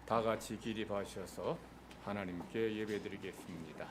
다 같이 기립하셔서 하나님께 예배드리겠습니다.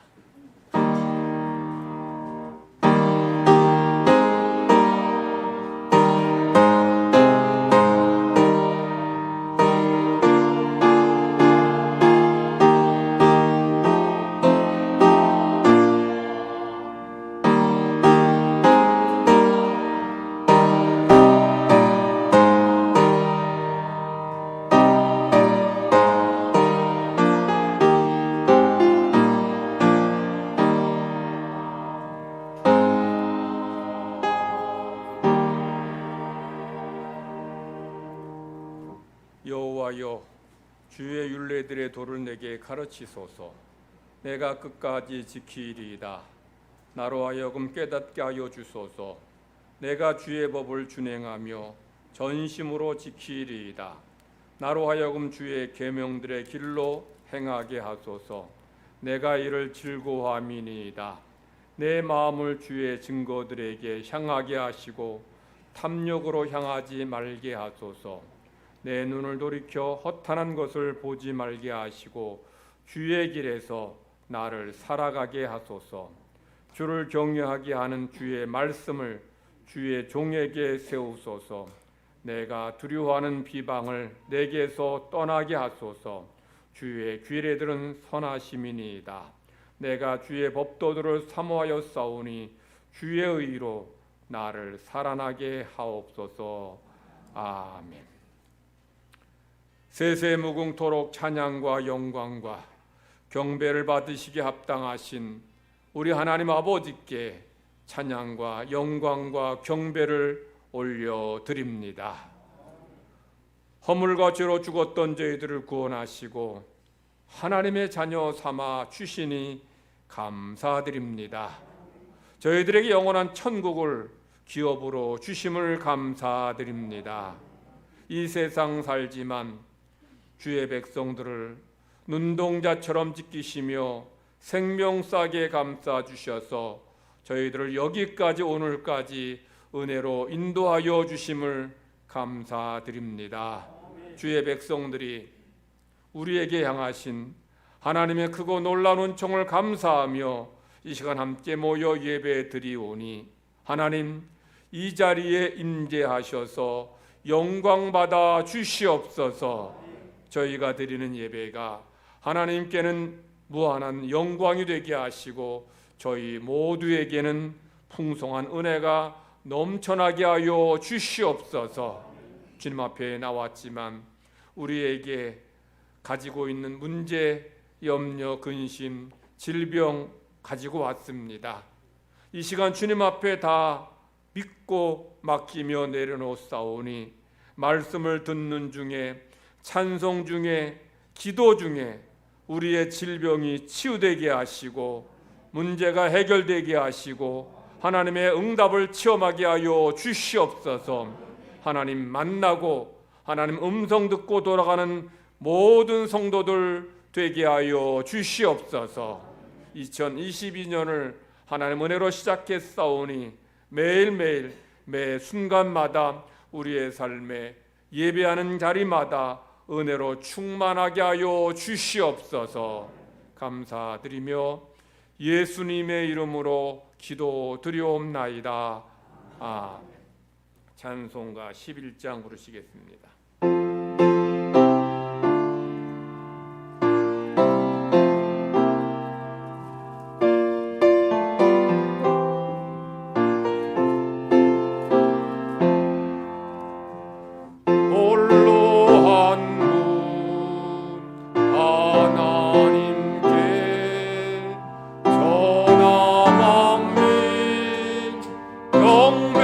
여호와여, 주의 율례들의 도를 내게 가르치소서. 내가 끝까지 지키리이다. 나로 하여금 깨닫게 하여 주소서. 내가 주의 법을 준행하며 전심으로 지키리이다. 나로 하여금 주의 계명들의 길로 행하게 하소서. 내가 이를 즐거워함이니이다. 내 마음을 주의 증거들에게 향하게 하시고 탐욕으로 향하지 말게 하소서. 내 눈을 돌이켜 허탄한 것을 보지 말게 하시고 주의 길에서 나를 살아가게 하소서. 주를 경외하게 하는 주의 말씀을 주의 종에게 세우소서. 내가 두려워하는 비방을 내게서 떠나게 하소서. 주의 규례들은 선하심이니이다. 내가 주의 법도들을 사모하여 싸우니 주의 의로 나를 살아나게 하옵소서. 아멘. 세세무궁토록 찬양과 영광과 경배를 받으시기에 합당하신 우리 하나님 아버지께 찬양과 영광과 경배를 올려드립니다. 허물과 죄로 죽었던 저희들을 구원하시고 하나님의 자녀 삼아 주시니 감사드립니다. 저희들에게 영원한 천국을 기업으로 주심을 감사드립니다. 이 세상 살지만 주의 백성들을 눈동자처럼 지키시며 생명싸게 감싸 주셔서 저희들을 여기까지 오늘까지 은혜로 인도하여 주심을 감사드립니다. 주의 백성들이 우리에게 향하신 하나님의 크고 놀라운 은총을 감사하며 이 시간 함께 모여 예배 드리오니 하나님 이 자리에 임재하셔서 영광받아 주시옵소서. 저희가 드리는 예배가 하나님께는 무한한 영광이 되게 하시고 저희 모두에게는 풍성한 은혜가 넘쳐나게 하여 주시옵소서. 주님 앞에 나왔지만 우리에게 가지고 있는 문제, 염려, 근심, 질병 가지고 왔습니다. 이 시간 주님 앞에 다 믿고 맡기며 내려놓사오니 말씀을 듣는 중에 찬송 중에 기도 중에 우리의 질병이 치유되게 하시고 문제가 해결되게 하시고 하나님의 응답을 체험하게 하여 주시옵소서. 하나님 만나고 하나님 음성 듣고 돌아가는 모든 성도들 되게 하여 주시옵소서. 2022년을 하나님 은혜로 시작했사오니 매일매일 매 순간마다 우리의 삶에 예배하는 자리마다 은혜로 충만하게 하여 주시옵소서. 감사드리며 예수님의 이름으로 기도드리옵나이다. 아멘. 찬송가 11장 부르시겠습니다. 경배하라.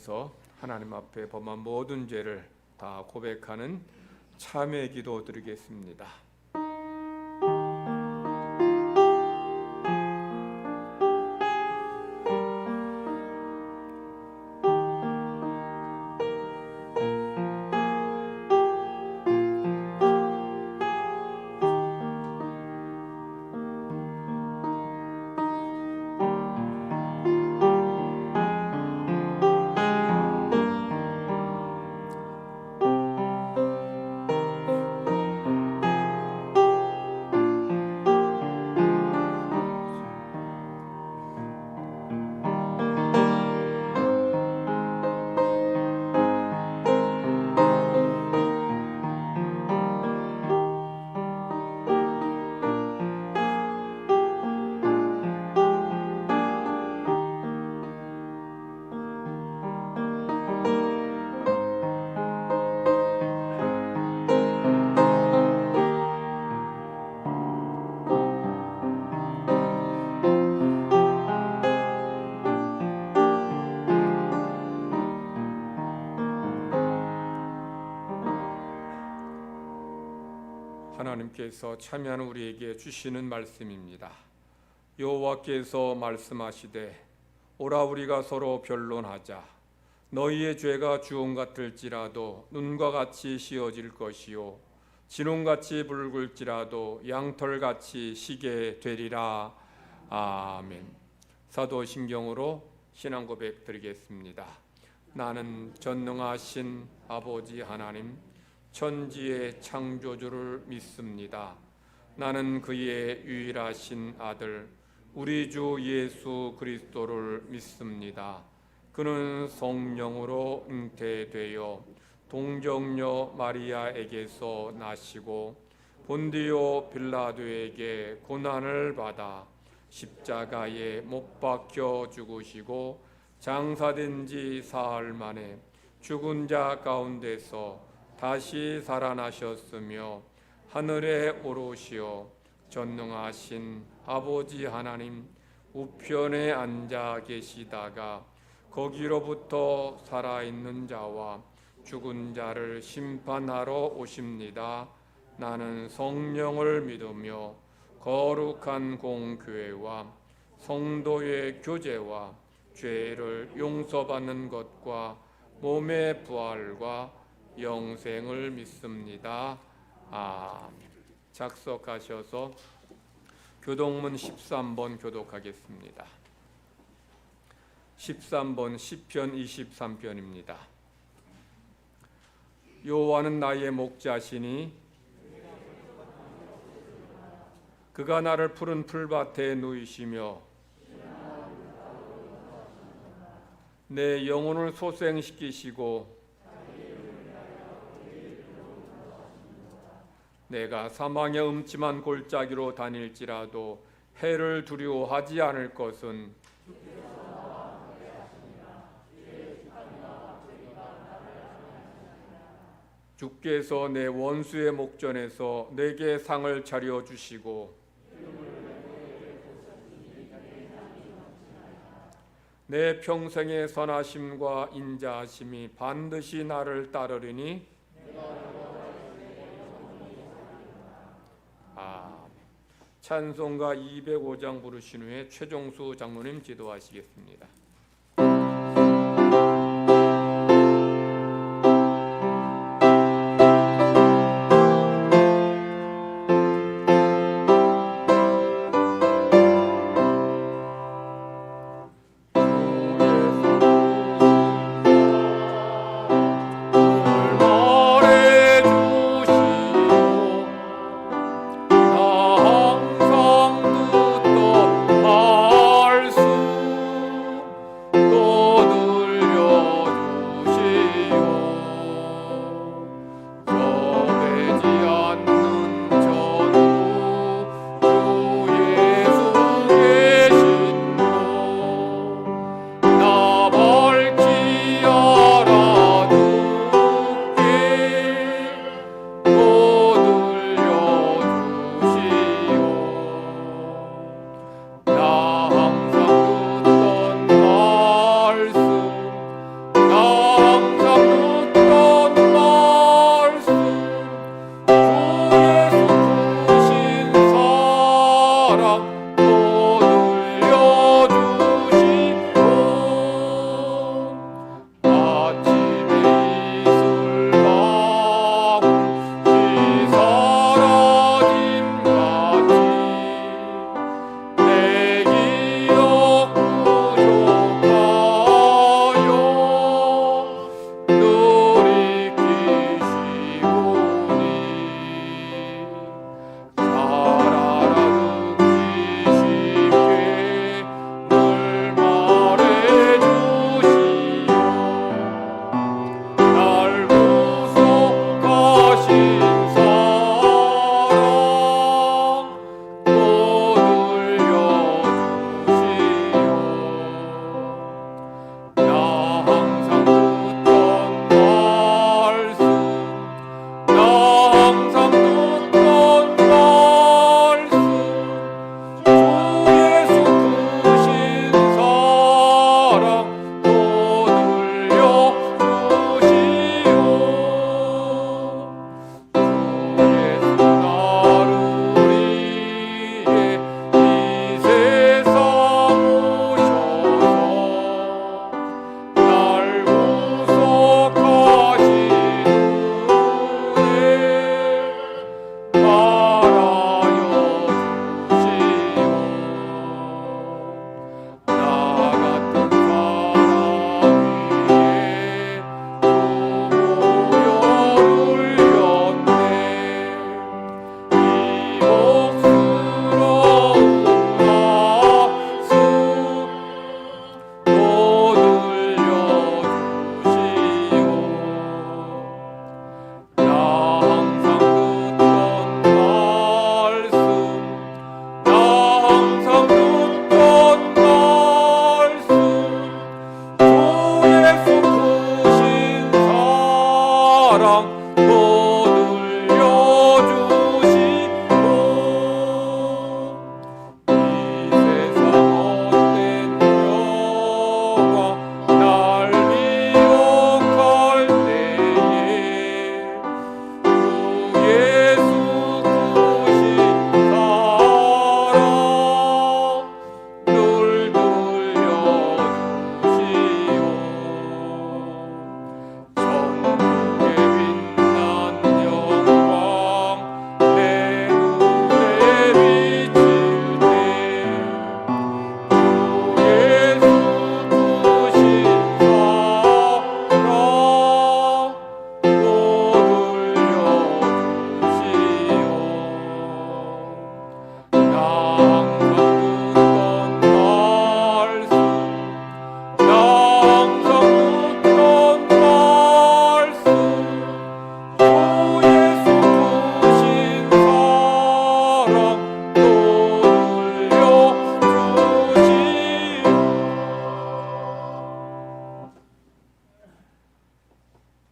기도하면서 하나님 앞에 범한 모든 죄를 다 고백하는 참회 기도 드리겠습니다. 하나님께서 참여하는 우리에게 주시는 말씀입니다. 여호와께서 말씀하시되 오라 우리가 서로 변론하자. 너희의 죄가 주홍 같을지라도 눈과 같이 씌어질 것이요 진홍같이 붉을지라도 양털같이 시게 되리라. 아멘. 사도신경으로 신앙 고백 드리겠습니다. 나는 전능하신 아버지 하나님 천지의 창조주를 믿습니다. 나는 그의 유일하신 아들 우리 주 예수 그리스도를 믿습니다. 그는 성령으로 잉태되어 동정녀 마리아에게서 나시고 본디오 빌라도에게 고난을 받아 십자가에 못 박혀 죽으시고 장사된 지 사흘 만에 죽은 자 가운데서 다시 살아나셨으며 하늘에 오르시어 전능하신 아버지 하나님 우편에 앉아 계시다가 거기로부터 살아있는 자와 죽은 자를 심판하러 오십니다. 나는 성령을 믿으며 거룩한 공교회와 성도의 교제와 죄를 용서받는 것과 몸의 부활과 영생을 믿습니다. 아멘. 작석하셔서 교동문 13번 교독하겠습니다. 13번 시편 23편입니다. 여호와는 나의 목자시니 그가 나를 푸른 풀밭에 누이시며 내 영혼을 소생시키시고 내가 사망의 음침한 골짜기로 다닐지라도 해를 두려워하지 않을 것은 주께서 내 원수의 목전에서 내게 상을 차려주시고 내 평생의 선하심과 인자하심이 반드시 나를 따르리니 찬송가 205장 부르신 후에 최종수 장로님 기도하시겠습니다.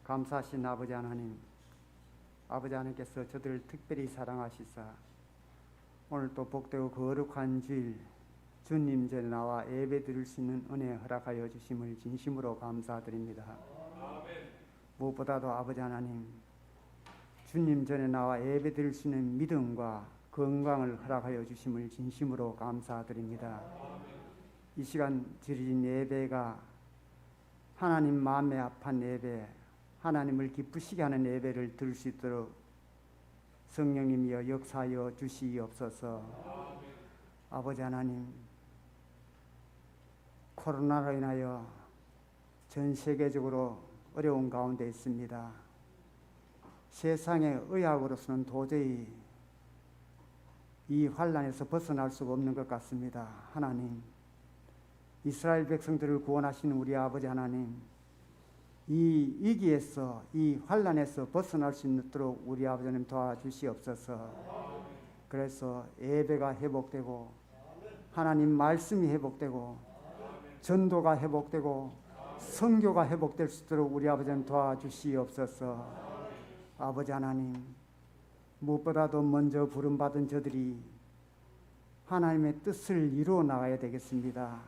감사하신 아버지 하나님, 아버지 하나님께서 저들을 특별히 사랑하시사 오늘 또 복되고 거룩한 주일 주님 전에 나와 예배 드릴 수 있는 은혜 허락하여 주심을 진심으로 감사드립니다. 무엇보다도 아버지 하나님, 주님 전에 나와 예배 드릴 수 있는 믿음과 건강을 허락하여 주심을 진심으로 감사드립니다. 이 시간 드린 예배가 하나님 마음에 합한 예배, 하나님을 기쁘시게 하는 예배를 드릴 수 있도록 성령님이여 역사하여 주시옵소서. 아버지 하나님, 코로나로 인하여 전 세계적으로 어려운 가운데 있습니다. 세상의 의학으로서는 도저히 이 환난에서 벗어날 수가 없는 것 같습니다. 하나님, 이스라엘 백성들을 구원하시는 우리 아버지 하나님, 이 위기에서, 이 환난에서 벗어날 수 있도록 우리 아버지 하나님 도와주시옵소서. 그래서 예배가 회복되고 하나님 말씀이 회복되고 전도가 회복되고 선교가 회복될 수 있도록 우리 아버지 하나님 도와주시옵소서. 아버지 하나님, 무엇보다도 먼저 부름받은 저들이 하나님의 뜻을 이루어 나가야 되겠습니다.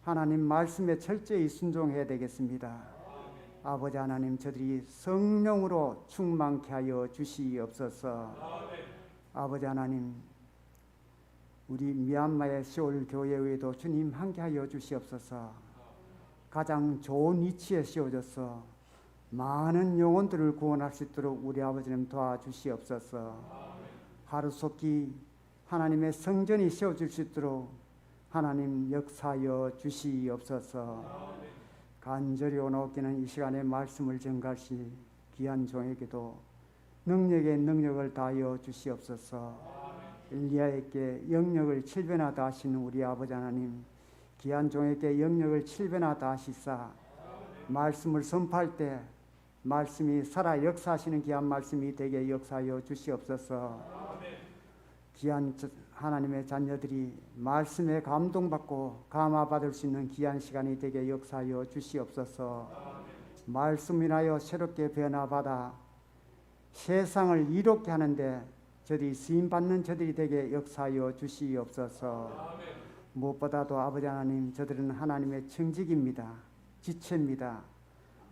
하나님 말씀에 철저히 순종해야 되겠습니다. 아버지 하나님, 저들이 성령으로 충만케 하여 주시옵소서. 아버지 하나님, 우리 미얀마의 시올 교회에도 주님 함께하여 주시옵소서. 가장 좋은 위치에 씌워져서 많은 영혼들을 구원할 수 있도록 우리 아버지님 도와주시옵소서. 하루속히 하나님의 성전이 세워질 수 있도록 하나님 역사하여 주시옵소서. 간절히 오노기는 이 시간에 말씀을 전가하실 귀한 종에게도 능력에 능력을 다하여 주시옵소서. 엘리야에게 영역을 7배나 다하시는 우리 아버지 하나님, 귀한 종에게 영역을 7배나 다하시사 말씀을 선포할 때 말씀이 살아 역사하시는 귀한 말씀이 되게 역사하여 주시옵소서. 귀한 하나님의 자녀들이 말씀에 감동받고 감화받을 수 있는 귀한 시간이 되게 역사하여 주시옵소서. 말씀 인하여 새롭게 변화받아 세상을 이롭게 하는데 저들이 쓰임받는 저들이 되게 역사하여 주시옵소서. 무엇보다도 아버지 하나님, 저들은 하나님의 청직입니다. 지체입니다.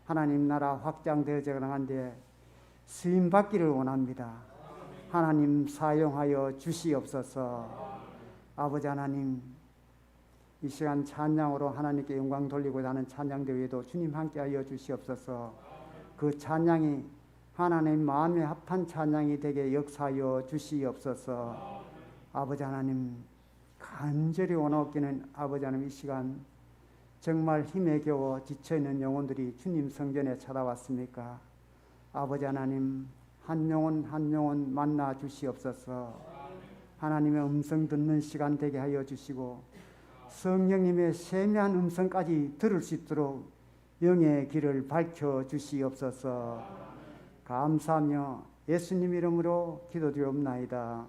하나님 나라 확장되어져 나가는데 쓰임받기를 원합니다. 하나님 사용하여 주시옵소서. 아버지 하나님, 이 시간 찬양으로 하나님께 영광 돌리고자 하는 찬양대회에도 주님 함께하여 주시옵소서. 그 찬양이 하나님 마음에 합한 찬양이 되게 역사하여 주시옵소서. 아버지 하나님, 간절히 원하옵기는 아버지 하나님, 이 시간 정말 힘에 겨워 지쳐있는 영혼들이 주님 성전에 찾아왔습니까? 아버지 하나님, 한 영혼 한 영혼 만나 주시옵소서. 하나님의 음성 듣는 시간 되게 하여 주시고 성령님의 세미한 음성까지 들을 수 있도록 영의 길을 밝혀 주시옵소서. 감사하며 예수님 이름으로 기도드리옵나이다.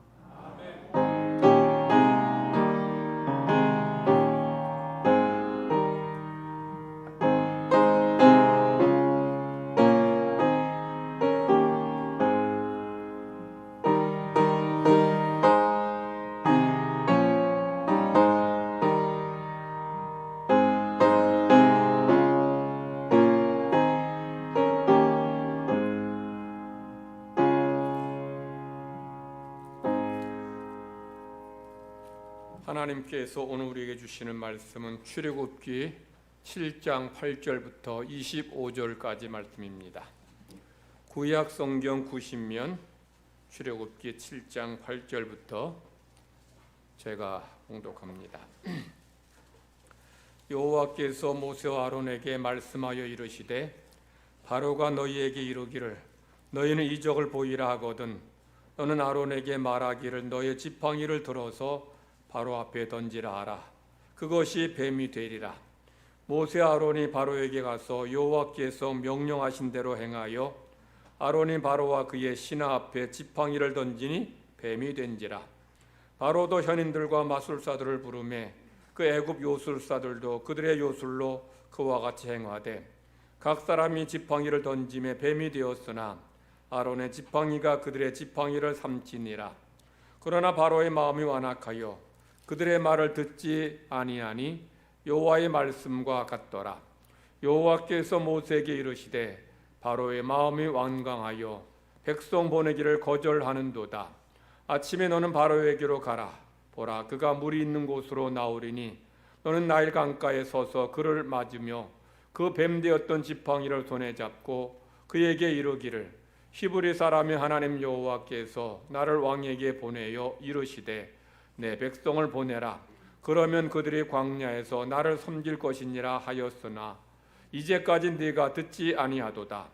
하나님께서 오늘 우리에게 주시는 말씀은 출애굽기 7장 8절부터 25절까지 말씀입니다. 구약 성경 90면 출애굽기 7장 8절부터 제가 봉독합니다. 여호와께서 모세와 아론에게 말씀하여 이르시되 바로가 너희에게 이르기를 너희는 이적을 보이라 하거든 너는 아론에게 말하기를 너의 지팡이를 들어서 바로 앞에 던지라 하라. 그것이 뱀이 되리라. 모세 아론이 바로에게 가서 여호와께서 명령하신 대로 행하여 아론이 바로와 그의 신하 앞에 지팡이를 던지니 뱀이 된지라. 바로도 현인들과 마술사들을 부르매 그 애굽 요술사들도 그들의 요술로 그와 같이 행하되 각 사람이 지팡이를 던짐에 뱀이 되었으나 아론의 지팡이가 그들의 지팡이를 삼키니라. 그러나 바로의 마음이 완악하여 그들의 말을 듣지 아니하니 여호와의 말씀과 같더라. 여호와께서 모세에게 이르시되 바로의 마음이 완강하여 백성 보내기를 거절하는도다. 아침에 너는 바로에게로 가라. 보라, 그가 물이 있는 곳으로 나오리니 너는 나일 강가에 서서 그를 맞으며 그 뱀되었던 지팡이를 손에 잡고 그에게 이르기를 히브리 사람의 하나님 여호와께서 나를 왕에게 보내어 이르시되 내 백성을 보내라. 그러면 그들이 광야에서 나를 섬길 것이니라 하였으나 이제까지 네가 듣지 아니하도다.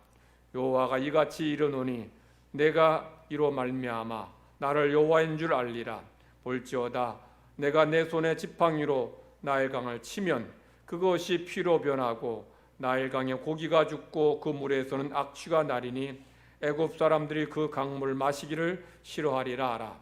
여호와가 이같이 이르노니 내가 이로 말미암아 나를 여호와인 줄 알리라. 볼지어다 내가 내 손에 지팡이로 나일강을 치면 그것이 피로 변하고 나일강에 고기가 죽고 그 물에서는 악취가 나리니 애굽 사람들이 그 강물 마시기를 싫어하리라 하라.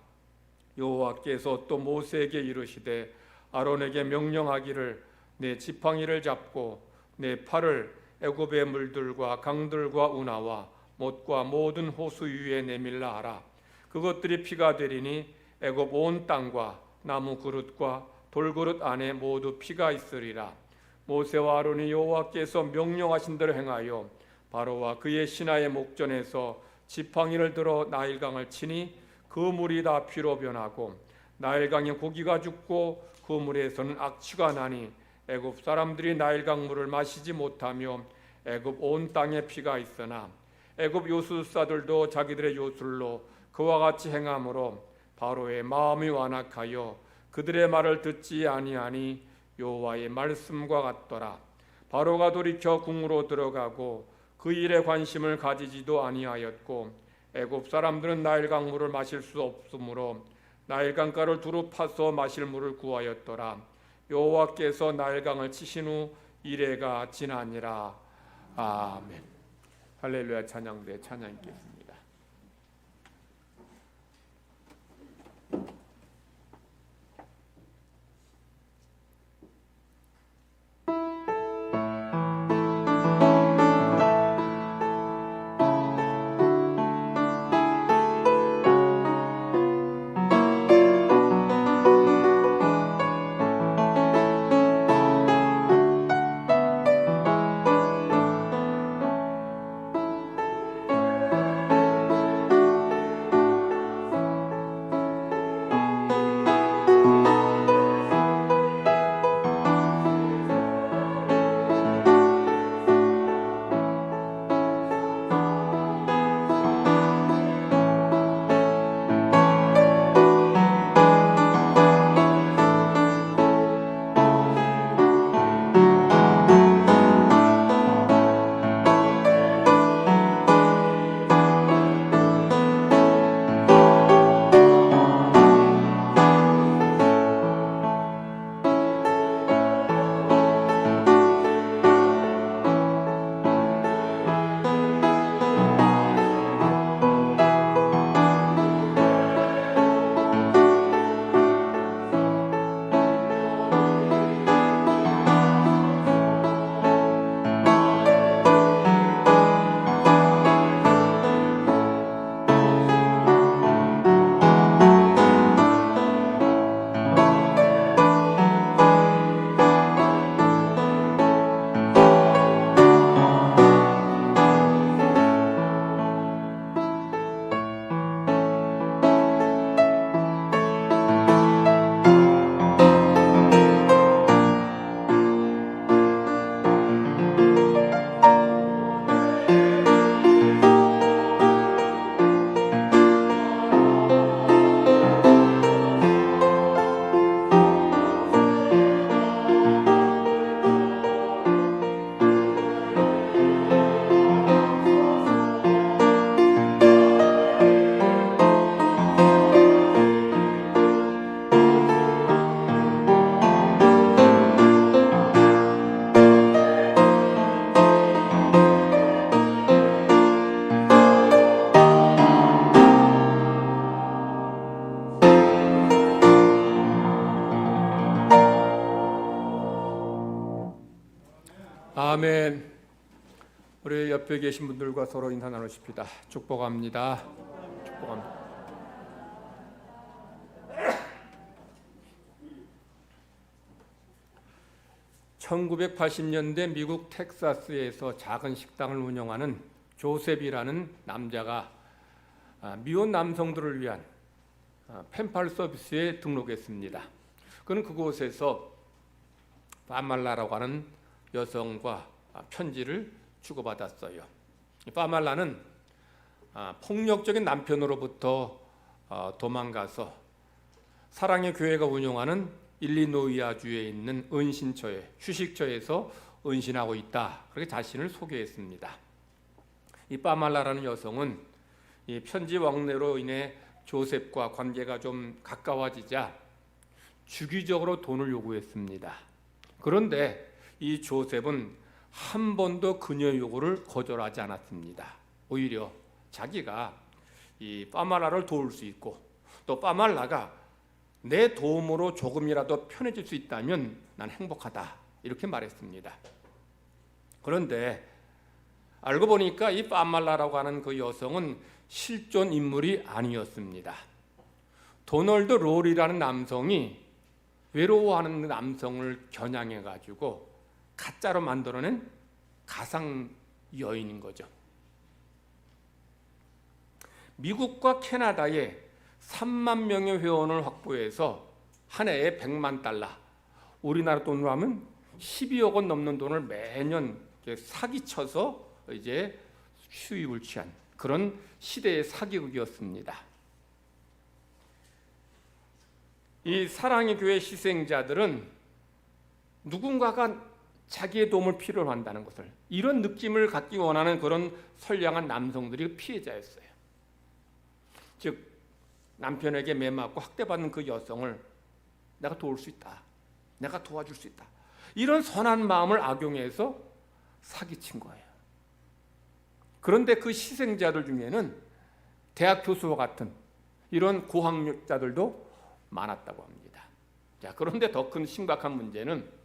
여호와께서 또 모세에게 이르시되 아론에게 명령하기를 내 지팡이를 잡고 내 팔을 애굽의 물들과 강들과 운하와 못과 모든 호수 위에 내밀라 하라. 그것들이 피가 되리니 애굽 온 땅과 나무 그릇과 돌그릇 안에 모두 피가 있으리라. 모세와 아론이 여호와께서 명령하신 대로 행하여 바로와 그의 신하의 목전에서 지팡이를 들어 나일강을 치니 그 물이 다 피로 변하고 나일강에 고기가 죽고 그 물에서는 악취가 나니 애굽 사람들이 나일강 물을 마시지 못하며 애굽 온 땅에 피가 있으나 애굽 요술사들도 자기들의 요술로 그와 같이 행함으로 바로의 마음이 완악하여 그들의 말을 듣지 아니하니 여호와의 말씀과 같더라. 바로가 돌이켜 궁으로 들어가고 그 일에 관심을 가지지도 아니하였고 애굽 사람들은 나일강 물을 마실 수 없으므로 나일강가를 두루 파서 마실 물을 구하였더라. 여호와께서 나일강을 치신 후 이래가 지나니라. 아멘. 할렐루야. 찬양대 찬양 있겠습니다. 아멘. 우리 옆에 계신 분들과 서로 인사 나누십시다. 축복합니다. 축복합니다. (1980년대) 미국 텍사스에서 작은 식당을 운영하는 조셉이라는 남자가 미혼 남성들을 위한 펜팔 서비스에 등록했습니다. 그는 그곳에서 파말라라고 하는 여성과 편지를 주고받았어요. 파말라는 폭력적인 남편으로부터 도망가서 사랑의 교회가 운영하는 일리노이아주에 있는 은신처에 휴식처에서 은신하고 있다. 그렇게 자신을 소개했습니다. 이 파말라라는 여성은 이 편지 왕래로 인해 조셉과 관계가 좀 가까워지자 주기적으로 돈을 요구했습니다. 그런데 이 조셉은 한 번도 그녀의 요구를 거절하지 않았습니다. 오히려 자기가 이 파말라를 도울 수 있고 또 파말라가 내 도움으로 조금이라도 편해질 수 있다면 난 행복하다 이렇게 말했습니다. 그런데 알고 보니까 이 파말라라고 하는 그 여성은 실존 인물이 아니었습니다. 도널드 롤이라는 남성이 외로워하는 남성을 겨냥해 가지고 가짜로 만들어낸 가상 여인인 거죠. 미국과 캐나다에 3만 명의 회원을 확보해서 한 해에 100만 달러, 우리나라 돈으로 하면 12억 원 넘는 돈을 매년 사기쳐서 이제 수입을 취한 그런 시대의 사기극이었습니다. 이 사랑의 교회 희생자들은 누군가가 자기의 도움을 필요로 한다는 것을, 이런 느낌을 갖기 원하는 그런 선량한 남성들이 피해자였어요. 즉 남편에게 매맞고 학대받는 그 여성을 내가 도울 수 있다, 내가 도와줄 수 있다, 이런 선한 마음을 악용해서 사기친 거예요. 그런데 그 희생자들 중에는 대학 교수와 같은 이런 고학력자들도 많았다고 합니다. 자, 그런데 더 큰 심각한 문제는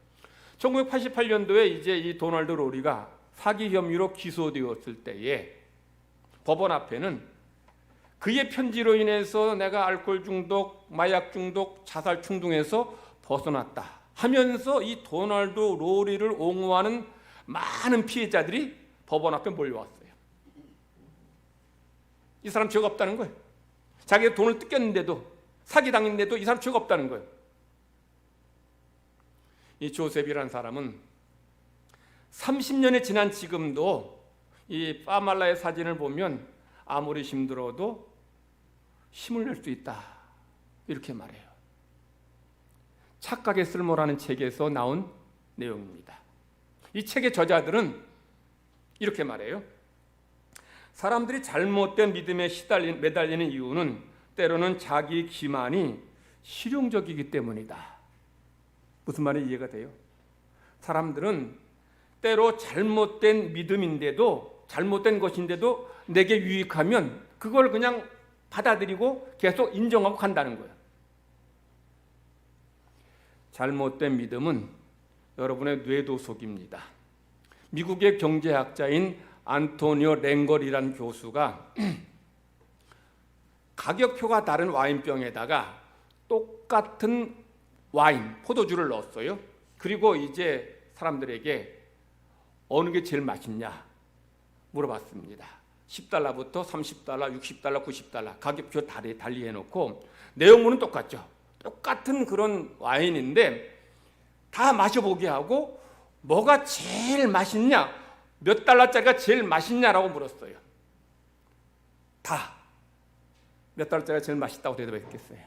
1988년도에 이제 이 도널드 롤이가 사기 혐의로 기소되었을 때에 법원 앞에는 그의 편지로 인해서 내가 알코올 중독, 마약 중독, 자살 충동에서 벗어났다 하면서 이 도널드 롤이를 옹호하는 많은 피해자들이 법원 앞에 몰려왔어요. 이 사람 죄가 없다는 거예요. 자기가 돈을 뜯겼는데도, 사기당했는데도 이 사람 죄가 없다는 거예요. 이 조셉이라는 사람은 30년이 지난 지금도 이 파말라의 사진을 보면 아무리 힘들어도 힘을 낼 수 있다 이렇게 말해요. 착각의 쓸모라는 책에서 나온 내용입니다. 이 책의 저자들은 이렇게 말해요. 사람들이 잘못된 믿음에 매달리는 이유는 때로는 자기 기만이 실용적이기 때문이다. 무슨 말이 이해가 돼요? 사람들은 때로 잘못된 믿음인데도, 잘못된 것인데도 내게 유익하면 그걸 그냥 받아들이고 계속 인정하고 간다는 거예요. 잘못된 믿음은 여러분의 뇌도속입니다. 미국의 경제학자인 안토니오 랭걸이라는 교수가 가격표가 다른 와인병에다가 똑같은 와인, 포도주를 넣었어요. 그리고 이제 사람들에게 어느 게 제일 맛있냐 물어봤습니다. 10달러부터 30달러, 60달러, 90달러 가격표 달리 해놓고 내용물은 똑같죠. 똑같은 그런 와인인데 다 마셔보게 하고 뭐가 제일 맛있냐, 몇 달러짜리가 제일 맛있냐라고 물었어요. 다 몇 달러짜리가 제일 맛있다고 대답했겠어요?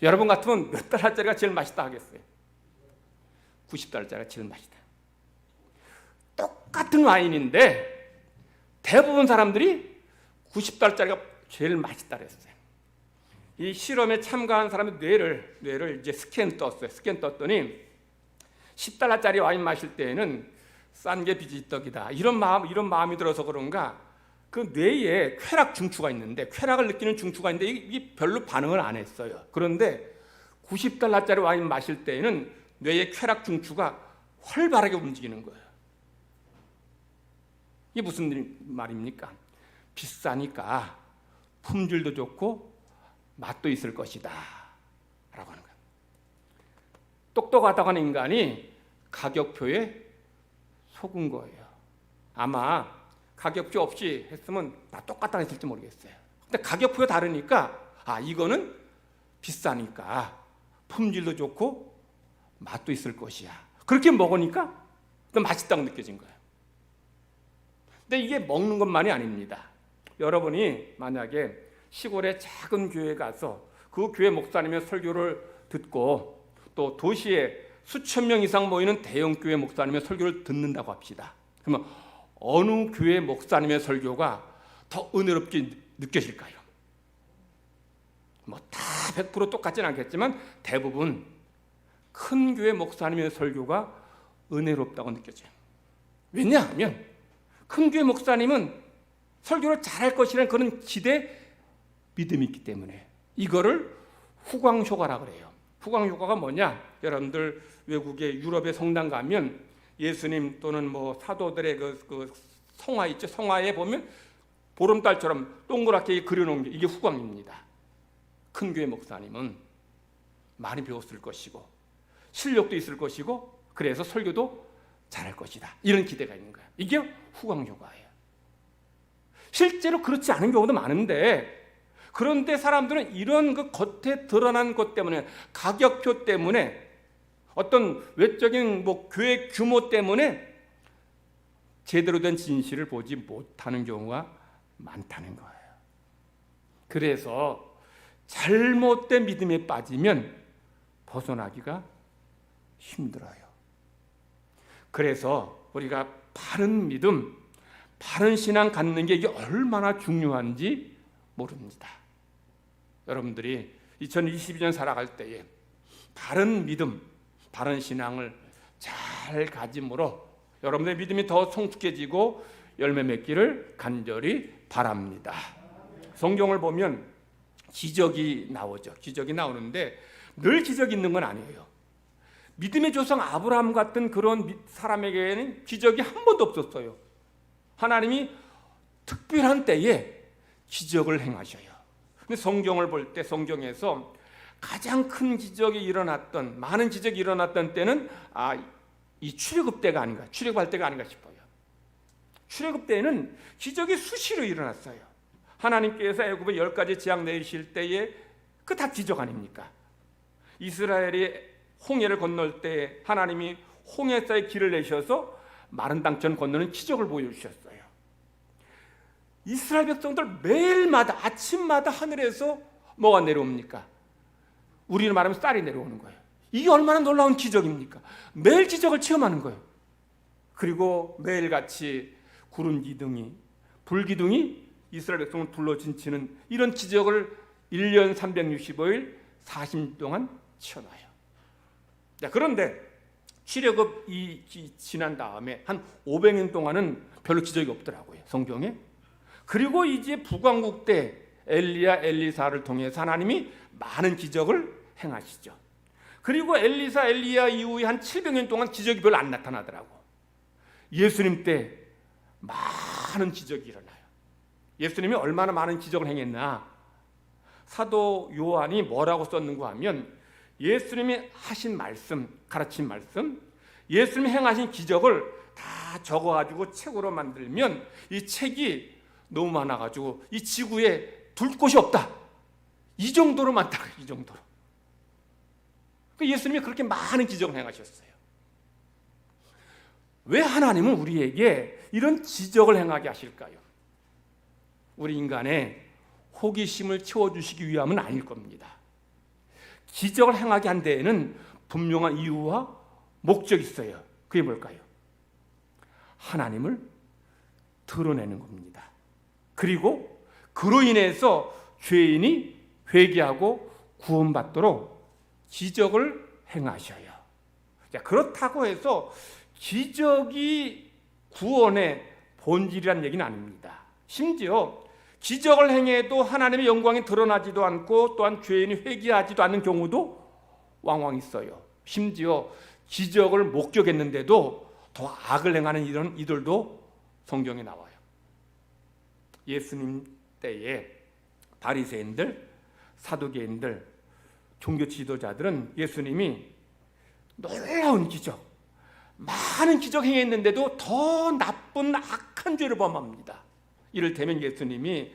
여러분 같으면 몇 달러짜리가 제일 맛있다 하겠어요? 90달러짜리가 제일 맛있다. 똑같은 와인인데 대부분 사람들이 90달러짜리가 제일 맛있다 그랬어요. 이 실험에 참가한 사람의 뇌를 이제 스캔 떴더니 10달러짜리 와인 마실 때에는 싼 게 비지떡이다, 이런 마음이 들어서 그런가 그 뇌에 쾌락 중추가 있는데, 쾌락을 느끼는 중추가 있는데 이게 별로 반응을 안 했어요. 그런데 90달러짜리 와인 마실 때에는 뇌의 쾌락 중추가 활발하게 움직이는 거예요. 이게 무슨 말입니까? 비싸니까 품질도 좋고 맛도 있을 것이다 라고 하는 거예요. 똑똑하다고 하는 인간이 가격표에 속은 거예요. 아마 가격표 없이 했으면 다 똑같다 했을지 모르겠어요. 근데 가격표가 다르니까 이거는 비싸니까 품질도 좋고 맛도 있을 것이야. 그렇게 먹으니까 또 맛있다고 느껴진 거예요. 근데 이게 먹는 것만이 아닙니다. 여러분이 만약에 시골의 작은 교회에 가서 그 교회 목사님의 설교를 듣고 또 도시에 수천 명 이상 모이는 대형 교회 목사님의 설교를 듣는다고 합시다. 그러면 어느 교회 목사님의 설교가 더 은혜롭게 느껴질까요? 뭐 다 100% 똑같진 않겠지만 대부분 큰 교회 목사님의 설교가 은혜롭다고 느껴져요. 왜냐하면 큰 교회 목사님은 설교를 잘할 것이라는 그런 기대, 믿음이 있기 때문에 이거를 후광효과라 그래요. 후광효과가 뭐냐? 여러분들 외국의 유럽의 성당 가면 예수님 또는 뭐 사도들의 그 성화 있죠? 성화에 보면 보름달처럼 동그랗게 그려놓은 게 이게 후광입니다. 큰 교회 목사님은 많이 배웠을 것이고 실력도 있을 것이고 그래서 설교도 잘할 것이다. 이런 기대가 있는 거예요. 이게 후광효과예요. 실제로 그렇지 않은 경우도 많은데 그런데 사람들은 이런 그 겉에 드러난 것 때문에 가격표 때문에 어떤 외적인 뭐 교회 규모 때문에 제대로 된 진실을 보지 못하는 경우가 많다는 거예요. 그래서 잘못된 믿음에 빠지면 벗어나기가 힘들어요. 그래서 우리가 바른 믿음, 바른 신앙 갖는 게 이게 얼마나 중요한지 모릅니다. 여러분들이 2022년 살아갈 때에 바른 믿음, 바른 신앙을 잘 가짐으로 여러분들의 믿음이 더 성숙해지고 열매 맺기를 간절히 바랍니다. 성경을 보면 기적이 나오죠. 기적이 나오는데 늘 기적이 있는 건 아니에요. 믿음의 조상 아브라함 같은 그런 사람에게는 기적이 한 번도 없었어요. 하나님이 특별한 때에 기적을 행하셔요. 근데 성경을 볼 때 성경에서 가장 큰 기적이 일어났던, 많은 기적이 일어났던 때는 이 출애굽 때가 아닌가, 출애굽할 때가 아닌가 싶어요. 출애굽 때는 기적이 수시로 일어났어요. 하나님께서 애굽에 10가지 재앙 내리실 때에 그 다 기적 아닙니까? 이스라엘이 홍해를 건널 때 하나님이 홍해사의 길을 내셔서 마른 땅천 건너는 기적을 보여주셨어요. 이스라엘 백성들 매일마다 아침마다 하늘에서 뭐가 내려옵니까? 우리는 말하면 쌀이 내려오는 거예요. 이게 얼마나 놀라운 기적입니까? 매일 기적을 체험하는 거예요. 그리고 매일같이 구름 기둥이, 불 기둥이 이스라엘 백성을 둘러진치는 이런 기적을 1년 365일 40일 동안 치러놔요. 그런데 출애굽이 지난 다음에 한 500년 동안은 별로 기적이 없더라고요, 성경에. 그리고 이제 북왕국 때 엘리야, 엘리사를 통해서 하나님이 많은 기적을 행하시죠. 그리고 엘리사, 엘리야 이후에 한 700년 동안 기적이 별로 안 나타나더라고. 예수님 때 많은 기적이 일어나요. 예수님이 얼마나 많은 기적을 행했나? 사도 요한이 뭐라고 썼는가 하면 예수님이 하신 말씀, 가르친 말씀, 예수님이 행하신 기적을 다 적어가지고 책으로 만들면 이 책이 너무 많아가지고 이 지구에 둘 곳이 없다. 이 정도로 많다. 이 정도로. 예수님이 그렇게 많은 기적을 행하셨어요. 왜 하나님은 우리에게 이런 기적을 행하게 하실까요? 우리 인간의 호기심을 채워주시기 위함은 아닐 겁니다. 기적을 행하게 한 데에는 분명한 이유와 목적이 있어요. 그게 뭘까요? 하나님을 드러내는 겁니다. 그리고 그로 인해서 죄인이 회개하고 구원받도록 기적을 행하셔요. 그렇다고 해서 기적이 구원의 본질이라는 얘기는 아닙니다. 심지어 기적을 행해도 하나님의 영광이 드러나지도 않고 또한 죄인이 회개하지도 않는 경우도 왕왕 있어요. 심지어 기적을 목격했는데도 더 악을 행하는 이들도 성경에 나와요. 예수님 때에 바리새인들, 사두개인들, 종교 지도자들은 예수님이 놀라운 기적, 많은 기적 행했는데도 더 나쁜 악한 죄를 범합니다. 이를테면 예수님이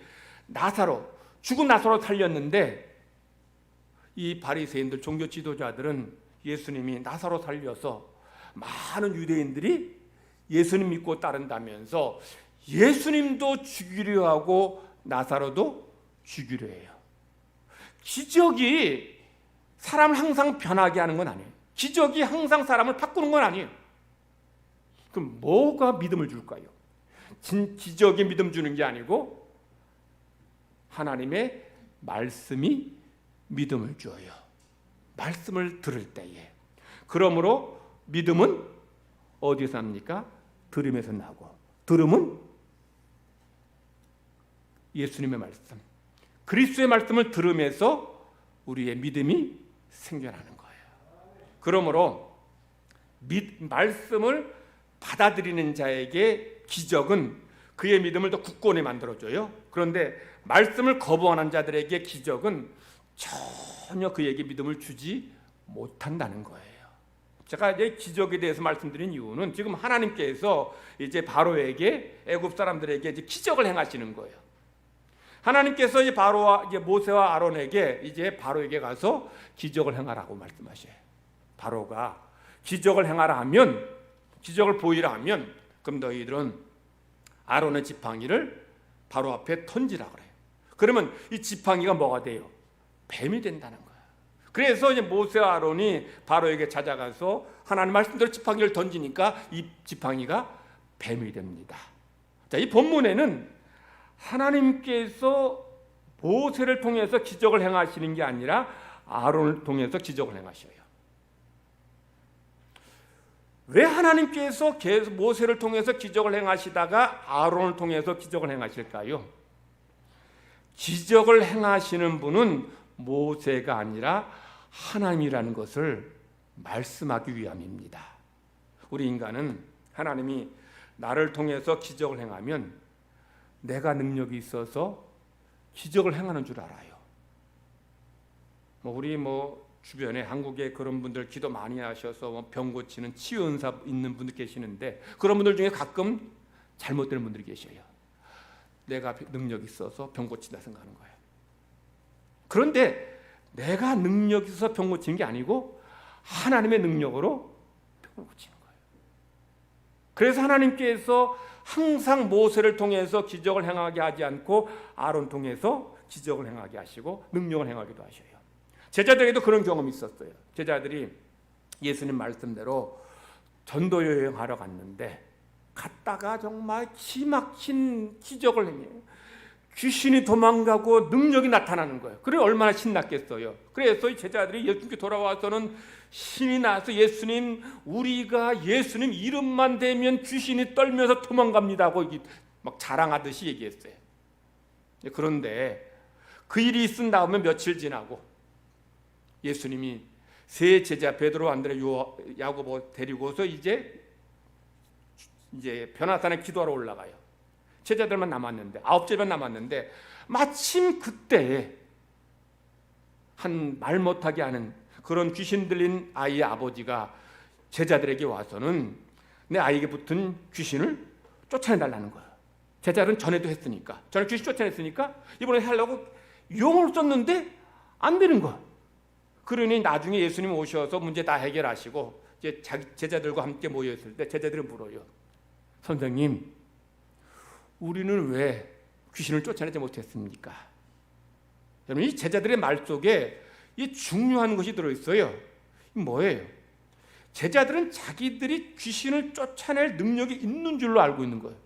죽은 나사로 살렸는데 이 바리새인들, 종교 지도자들은 예수님이 나사로 살려서 많은 유대인들이 예수님 믿고 따른다면서 예수님도 죽이려 하고 나사로도 죽이려 해요. 기적이 사람을 항상 변하게 하는 건 아니에요. 기적이 항상 사람을 바꾸는 건 아니에요. 그럼 뭐가 믿음을 줄까요? 기적이 믿음 주는 게 아니고 하나님의 말씀이 믿음을 줘요. 말씀을 들을 때에. 그러므로 믿음은 어디서 납니까? 들음에서 나고, 들음은 예수님의 말씀, 그리스도의 말씀을 들으면서 우리의 믿음이 생겨나는 거예요. 그러므로 말씀을 받아들이는 자에게 기적은 그의 믿음을 더 굳건히 만들어줘요. 그런데 말씀을 거부하는 자들에게 기적은 전혀 그에게 믿음을 주지 못한다는 거예요. 제가 이제 기적에 대해서 말씀드린 이유는 지금 하나님께서 이제 바로에게, 애굽 사람들에게 이제 기적을 행하시는 거예요. 하나님께서 이제 바로와 이제 모세와 아론에게 이제 바로에게 가서 기적을 행하라고 말씀하셔요. 바로가 기적을 행하라 하면, 기적을 보이라 하면, 그럼 너희들은 아론의 지팡이를 바로 앞에 던지라 그래요. 그러면 이 지팡이가 뭐가 돼요? 뱀이 된다는 거예요. 그래서 이제 모세와 아론이 바로에게 찾아가서 하나님 말씀대로 지팡이를 던지니까 이 지팡이가 뱀이 됩니다. 자, 이 본문에는 하나님께서 모세를 통해서 기적을 행하시는 게 아니라 아론을 통해서 기적을 행하셔요. 왜 하나님께서 계속 모세를 통해서 기적을 행하시다가 아론을 통해서 기적을 행하실까요? 기적을 행하시는 분은 모세가 아니라 하나님이라는 것을 말씀하기 위함입니다. 우리 인간은 하나님이 나를 통해서 기적을 행하면 내가 능력이 있어서 기적을 행하는 줄 알아요. 우리 주변에 한국에 그런 분들 기도 많이 하셔서 병 고치는 치유 은사 있는 분들 계시는데 그런 분들 중에 가끔 잘못되는 분들이 계셔요. 내가 능력이 있어서 병 고친다 생각하는 거예요. 그런데 내가 능력이 있어서 병 고치는 게 아니고 하나님의 능력으로 병을 고치는 거예요. 그래서 하나님께서 항상 모세를 통해서 기적을 행하게 하지 않고 아론 통해서 기적을 행하게 하시고 능력을 행하기도 하셔요. 제자들에게도 그런 경험이 있었어요. 제자들이 예수님 말씀대로 전도 여행하러 갔는데 갔다가 정말 기막힌 기적을 행해요. 귀신이 도망가고 능력이 나타나는 거예요. 그래 얼마나 신났겠어요. 그래서 이 제자들이 예수님께 돌아와서는 신이 나서 예수님, 우리가 예수님 이름만 대면 귀신이 떨면서 도망갑니다 하고 막 자랑하듯이 얘기했어요. 그런데 그 일이 있은 다음에 며칠 지나고 예수님이 세 제자 베드로, 안드레, 야고보 데리고서 이제 변화산에 기도하러 올라가요. 제자들만 남았는데 9제만 남았는데 마침 그때에 한 말 못하게 하는 그런 귀신 들린 아이의 아버지가 제자들에게 와서는 내 아이에게 붙은 귀신을 쫓아내달라는 거예요. 제자들은 전에도 했으니까, 전에 귀신 쫓아냈으니까 이번에 하려고 용을 썼는데 안 되는 거예요. 그러니 나중에 예수님 오셔서 문제 다 해결하시고 이제 자기 제자들과 함께 모여있을 때 제자들이 물어요. 선생님, 우리는 왜 귀신을 쫓아내지 못했습니까? 여러분, 이 제자들의 말 속에 이 중요한 것이 들어있어요. 뭐예요? 제자들은 자기들이 귀신을 쫓아낼 능력이 있는 줄로 알고 있는 거예요.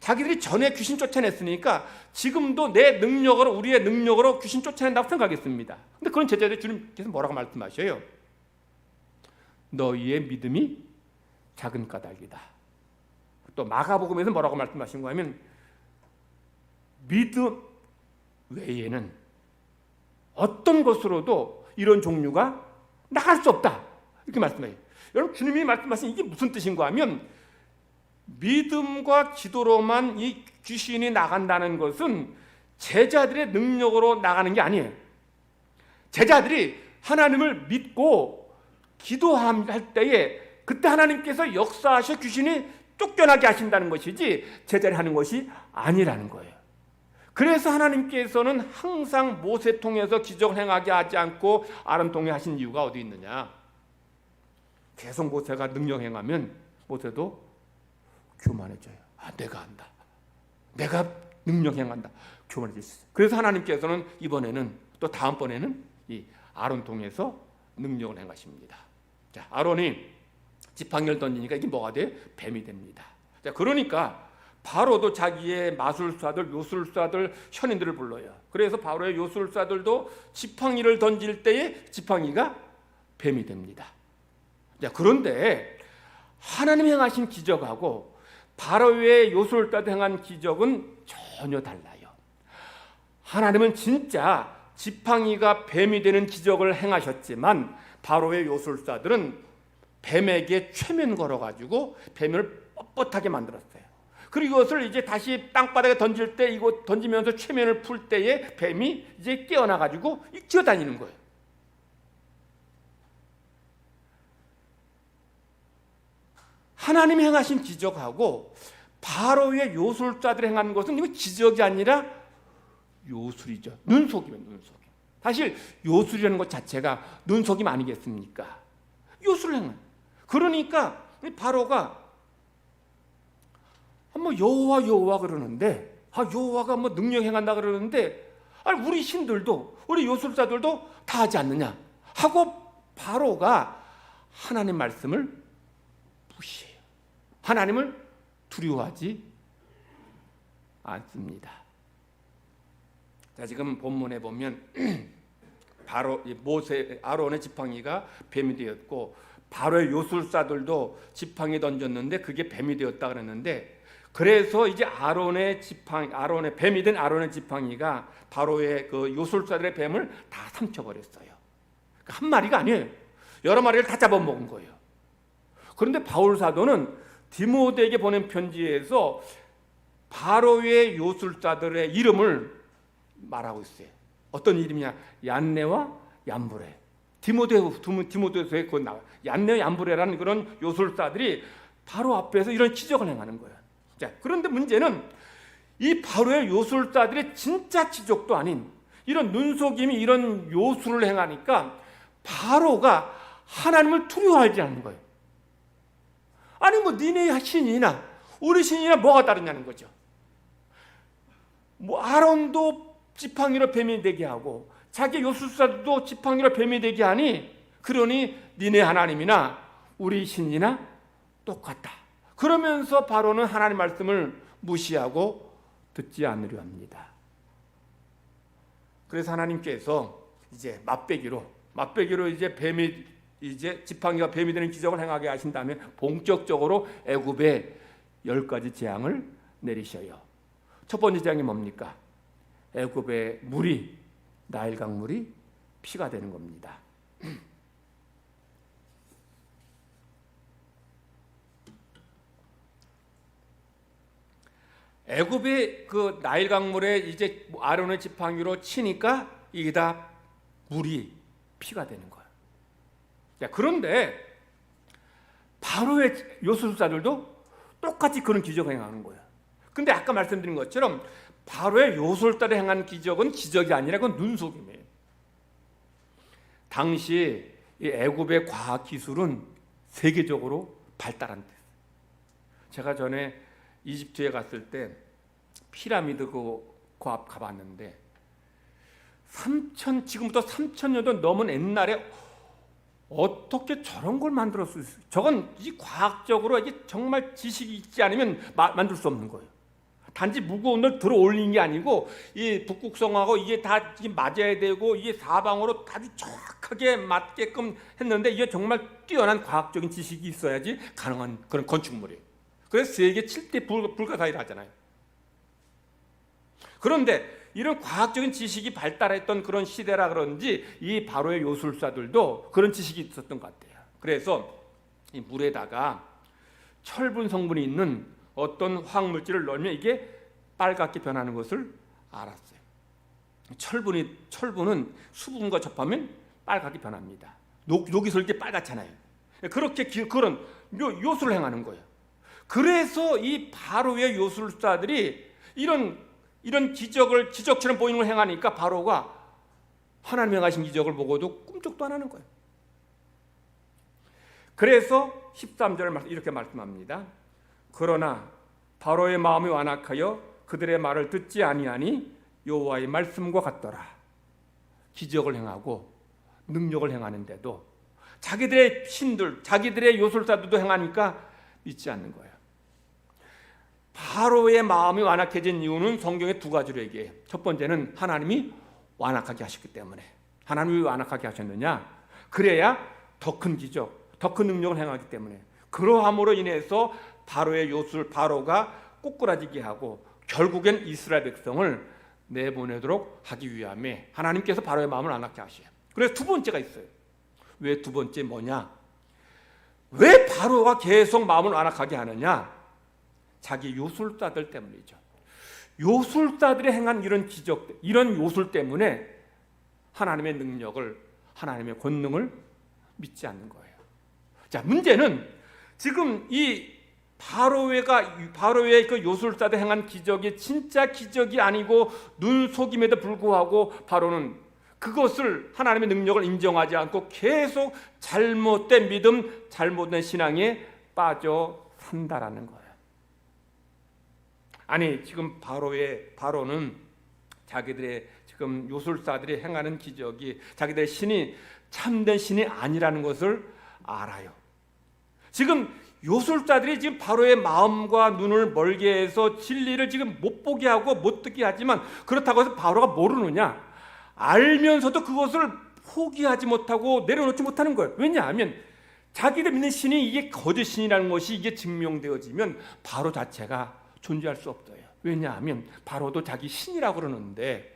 자기들이 전에 귀신 쫓아냈으니까 지금도 내 능력으로, 우리의 능력으로 귀신 쫓아낸다고 생각했습니다. 근데 그런 제자들이 주님께서 뭐라고 말씀하셔요? 너희의 믿음이 작은 까닭이다. 또 마가복음에서 뭐라고 말씀하신 거냐면 믿음 외에는 어떤 것으로도 이런 종류가 나갈 수 없다. 이렇게 말씀해요. 여러분, 주님이 말씀하신 이게 무슨 뜻인가 하면 믿음과 기도로만 이 귀신이 나간다는 것은 제자들의 능력으로 나가는 게 아니에요. 제자들이 하나님을 믿고 기도할 때에 그때 하나님께서 역사하셔 귀신이 쫓겨나게 하신다는 것이지 제자들이 하는 것이 아니라는 거예요. 그래서 하나님께서는 항상 모세 통해서 기적을 행하게 하지 않고 아론 통해 하신 이유가 어디 있느냐? 계속 모세가 능력 행하면 모세도 교만해져요. 내가 한다. 내가 능력 행한다. 교만해질 수 있어요. 그래서 하나님께서는 이번에는 또 다음번에는 이 아론 통해서 능력을 행하십니다. 자, 아론이 지팡이를 던지니까 이게 뭐가 돼요? 뱀이 됩니다. 자, 그러니까 바로도 자기의 마술사들, 요술사들, 현인들을 불러요. 그래서 바로의 요술사들도 지팡이를 던질 때에 지팡이가 뱀이 됩니다. 자, 그런데 하나님 행하신 기적하고 바로의 요술사들 행한 기적은 전혀 달라요. 하나님은 진짜 지팡이가 뱀이 되는 기적을 행하셨지만 바로의 요술사들은 뱀에게 최면 걸어가지고 뱀을 뻣뻣하게 만들었어요. 그리고 이것을 이제 다시 땅바닥에 던질 때 이거 던지면서 최면을 풀 때에 뱀이 이제 깨어나가지고 뛰어다니는 거예요. 하나님 행하신 기적하고 바로의 요술자들이 행한 것은 이거 기적이 아니라 요술이죠. 눈속임이에요. 눈속임. 사실 요술이라는 것 자체가 눈속임 아니겠습니까? 요술을 행한. 그러니까 바로가 뭐 여호와 그러는데 여호와가 뭐 능력 행한다 그러는데 우리 신들도 우리 요술사들도 다 하지 않느냐 하고 바로가 하나님 말씀을 무시해요. 하나님을 두려워하지 않습니다. 자, 지금 본문에 보면 바로 모세 아론의 지팡이가 뱀이 되었고 바로의 요술사들도 지팡이 던졌는데 그게 뱀이 되었다 그랬는데 그래서 이제 아론의 뱀이 된 아론의 지팡이가 바로의 그 요술사들의 뱀을 다 삼켜버렸어요. 그러니까 한 마리가 아니에요. 여러 마리를 다 잡아먹은 거예요. 그런데 바울 사도는 디모데에게 보낸 편지에서 바로의 요술사들의 이름을 말하고 있어요. 어떤 이름이냐? 얀네와 얀브레. 디모데서에 곧 나와요. 얀네와 얀브레라는 그런 요술사들이 바로 앞에서 이런 기적을 행하는 거예요. 자, 그런데 문제는 이 바로의 요술사들의 진짜 기적도 아닌 이런 눈속임이 이런 요술을 행하니까 바로가 하나님을 두려워하지 않는 거예요. 아니 뭐 니네 신이나 우리 신이나 뭐가 다르냐는 거죠. 뭐 아론도 지팡이로 뱀이 되게 하고 자기 요술사도 지팡이로 뱀이 되게 하니 그러니 니네 하나님이나 우리 신이나 똑같다. 그러면서 바로는 하나님 말씀을 무시하고 듣지 않으려 합니다. 그래서 하나님께서 이제 맛배기로 이제 지팡이가 뱀이 되는 기적을 행하게 하신 다음에 본격적으로 애굽에 10가지 재앙을 내리셔요. 첫 번째 재앙이 뭡니까? 애굽의 물이 나일 강물이 피가 되는 겁니다. 애굽의 그 나일 강물에 이제 아론의 지팡이로 치니까 이게 다 물이 피가 되는 거예요. 자, 그런데 바로의 요술사들도 똑같이 그런 기적을 행하는 거예요. 근데 아까 말씀드린 것처럼 바로의 요술사들이 행한 기적은 기적이 아니라 그건 눈속임이에요. 당시 이 애굽의 과학 기술은 세계적으로 발달한 데. 제가 전에 이집트에 갔을 때 피라미드 그 앞 가봤는데 지금부터 3,000년도 넘은 옛날에 어떻게 저런 걸 만들었을 수 있어요? 저건 이 과학적으로 이게 정말 지식이 있지 않으면 만들 수 없는 거예요. 단지 무거운 걸 들어 올린 게 아니고 이 북극성하고 이게 다 맞아야 되고 이게 사방으로 아주 정확하게 맞게끔 했는데 이게 정말 뛰어난 과학적인 지식이 있어야지 가능한 그런 건축물이에요. 그래서 세계 7대 불가사의를 하잖아요. 그런데 이런 과학적인 지식이 발달했던 그런 시대라 그런지 이 바로의 요술사들도 그런 지식이 있었던 것 같아요. 그래서 이 물에다가 철분 성분이 있는 어떤 화학물질을 넣으면 이게 빨갛게 변하는 것을 알았어요. 철분은 수분과 접하면 빨갛게 변합니다. 녹이서 이렇게 빨갛잖아요. 그렇게 그런 요술을 행하는 거예요. 그래서 이 바로의 요술사들이 이런 기적처럼 보이는 걸 행하니까 바로가 하나님의 행하신 기적을 보고도 꿈쩍도 안 하는 거예요. 그래서 13절 이렇게 말씀합니다. 그러나 바로의 마음이 완악하여 그들의 말을 듣지 아니하니 여호와의 말씀과 같더라. 기적을 행하고 능력을 행하는데도 자기들의 신들, 자기들의 요술사들도 행하니까 믿지 않는 거예요. 바로의 마음이 완악해진 이유는 성경에 두 가지로 얘기해요. 첫 번째는 하나님이 완악하게 하셨기 때문에. 하나님이 완악하게 하셨느냐? 그래야 더 큰 기적, 더 큰 능력을 행하기 때문에. 그러함으로 인해서 바로의 요술, 바로가 꼬꾸라지게 하고 결국엔 이스라엘 백성을 내보내도록 하기 위함에 하나님께서 바로의 마음을 완악하게 하셔요. 그래서 두 번째가 있어요. 왜 두 번째 뭐냐? 왜 바로가 계속 마음을 완악하게 하느냐? 자기 요술사들 때문이죠. 요술사들이 행한 이런 기적, 이런 요술 때문에 하나님의 능력을, 하나님의 권능을 믿지 않는 거예요. 자, 문제는 지금 이 바로의 그 요술사들 행한 기적이 진짜 기적이 아니고 눈속임에도 불구하고 바로는 그것을 하나님의 능력을 인정하지 않고 계속 잘못된 믿음, 잘못된 신앙에 빠져 산다라는 거예요. 아니, 지금 바로는 자기들의 지금 요술사들이 행하는 기적이 자기들의 신이 참된 신이 아니라는 것을 알아요. 지금 요술사들이 지금 바로의 마음과 눈을 멀게 해서 진리를 지금 못 보게 하고 못 듣게 하지만 그렇다고 해서 바로가 모르느냐? 알면서도 그것을 포기하지 못하고 내려놓지 못하는 거예요. 왜냐하면 자기들 믿는 신이 이게 거짓 신이라는 것이 이게 증명되어지면 바로 자체가 존재할 수 없어요. 왜냐하면 바로도 자기 신이라고 그러는데,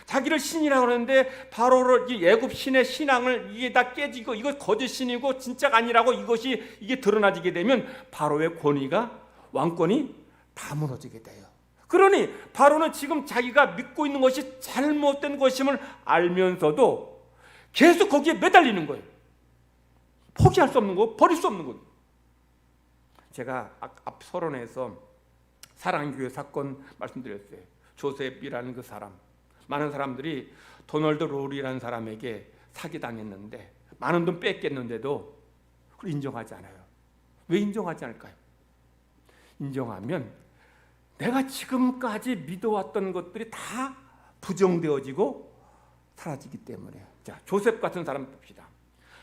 자기를 신이라고 그러는데 바로를 이 애굽 신의 신앙을 이게 다 깨지고 이거 거짓 신이고 진짜가 아니라고 이게 드러나지게 되면 바로의 권위가, 왕권이 다 무너지게 돼요. 그러니 바로는 지금 자기가 믿고 있는 것이 잘못된 것임을 알면서도 계속 거기에 매달리는 거예요. 포기할 수 없는 거, 버릴 수 없는 거. 제가 앞 서론에서 사랑교회 사건 말씀드렸어요. 조셉이라는 그 사람, 많은 사람들이 도널드 롤이라는 사람에게 사기당했는데 많은 돈 뺏겼는데도 그걸 인정하지 않아요. 왜 인정하지 않을까요? 인정하면 내가 지금까지 믿어왔던 것들이 다 부정되어지고 사라지기 때문에. 자, 조셉 같은 사람 봅시다.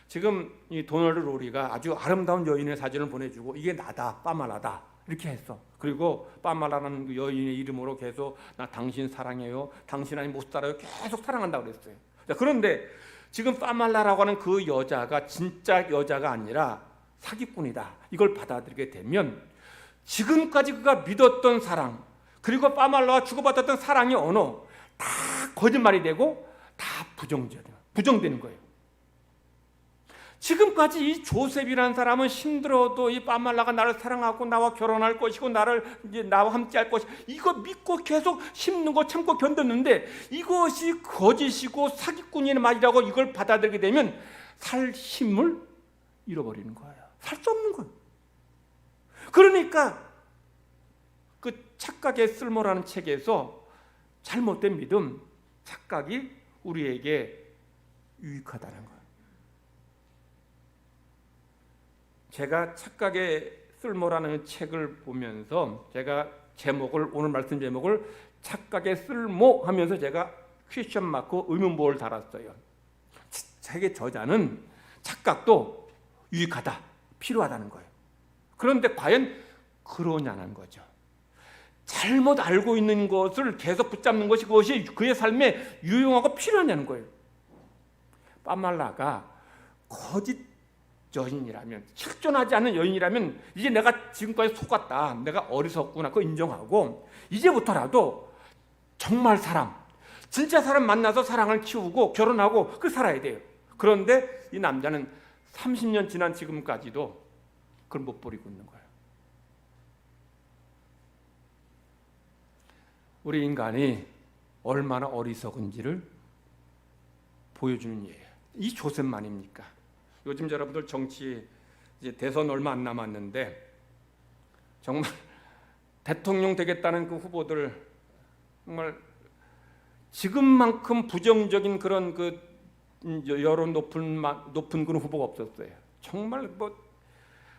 지금 이 도널드 롤이가 아주 아름다운 여인의 사진을 보내주고 이게 나다, 빠말라다 이렇게 했어. 그리고 빠말라는 그 여인의 이름으로 계속 나 당신 사랑해요, 당신 아니면 못 살아요, 계속 사랑한다고 그랬어요. 자, 그런데 지금 빠말라라고 하는 그 여자가 진짜 여자가 아니라 사기꾼이다, 이걸 받아들이게 되면 지금까지 그가 믿었던 사랑, 그리고 빠말라와 주고받았던 사랑의 언어 다 거짓말이 되고 다 부정되는 거예요. 지금까지 이 조셉이라는 사람은 힘들어도 이 빠말라가 나를 사랑하고 나와 결혼할 것이고 나와 함께할 것이, 이거 믿고 계속 힘든 거 참고 견뎠는데 이것이 거짓이고 사기꾼의 말이라고 이걸 받아들이게 되면 살 힘을 잃어버리는 거예요. 살 수 없는 거예요. 그러니까 그 착각의 쓸모라는 책에서 잘못된 믿음, 착각이 우리에게 유익하다는 거예요. 제가 착각의 쓸모라는 책을 보면서 제가 오늘 말씀 제목을 착각의 쓸모 하면서 제가 퀘스천 마크 의문부호를 달았어요. 책의 저자는 착각도 유익하다, 필요하다는 거예요. 그런데 과연 그러냐는 거죠. 잘못 알고 있는 것을 계속 붙잡는 것이 그것이 그의 삶에 유용하고 필요하냐는 거예요. 빠말라가 거짓 여인이라면, 실존하지 않는 여인이라면 이제 내가 지금까지 속았다, 내가 어리석구나, 그거 인정하고 이제부터라도 정말 사람, 진짜 사람 만나서 사랑을 키우고 결혼하고 그 살아야 돼요. 그런데 이 남자는 30년 지난 지금까지도 그걸 못 버리고 있는 거예요. 우리 인간이 얼마나 어리석은지를 보여주는 예예요. 이 조셉만입니까? 요즘 여러분들 정치 이제 대선 얼마 안 남았는데 정말 대통령 되겠다는 그 후보들 정말 지금만큼 부정적인 그런 그 여론 높은 그런 후보가 없었어요. 정말 뭐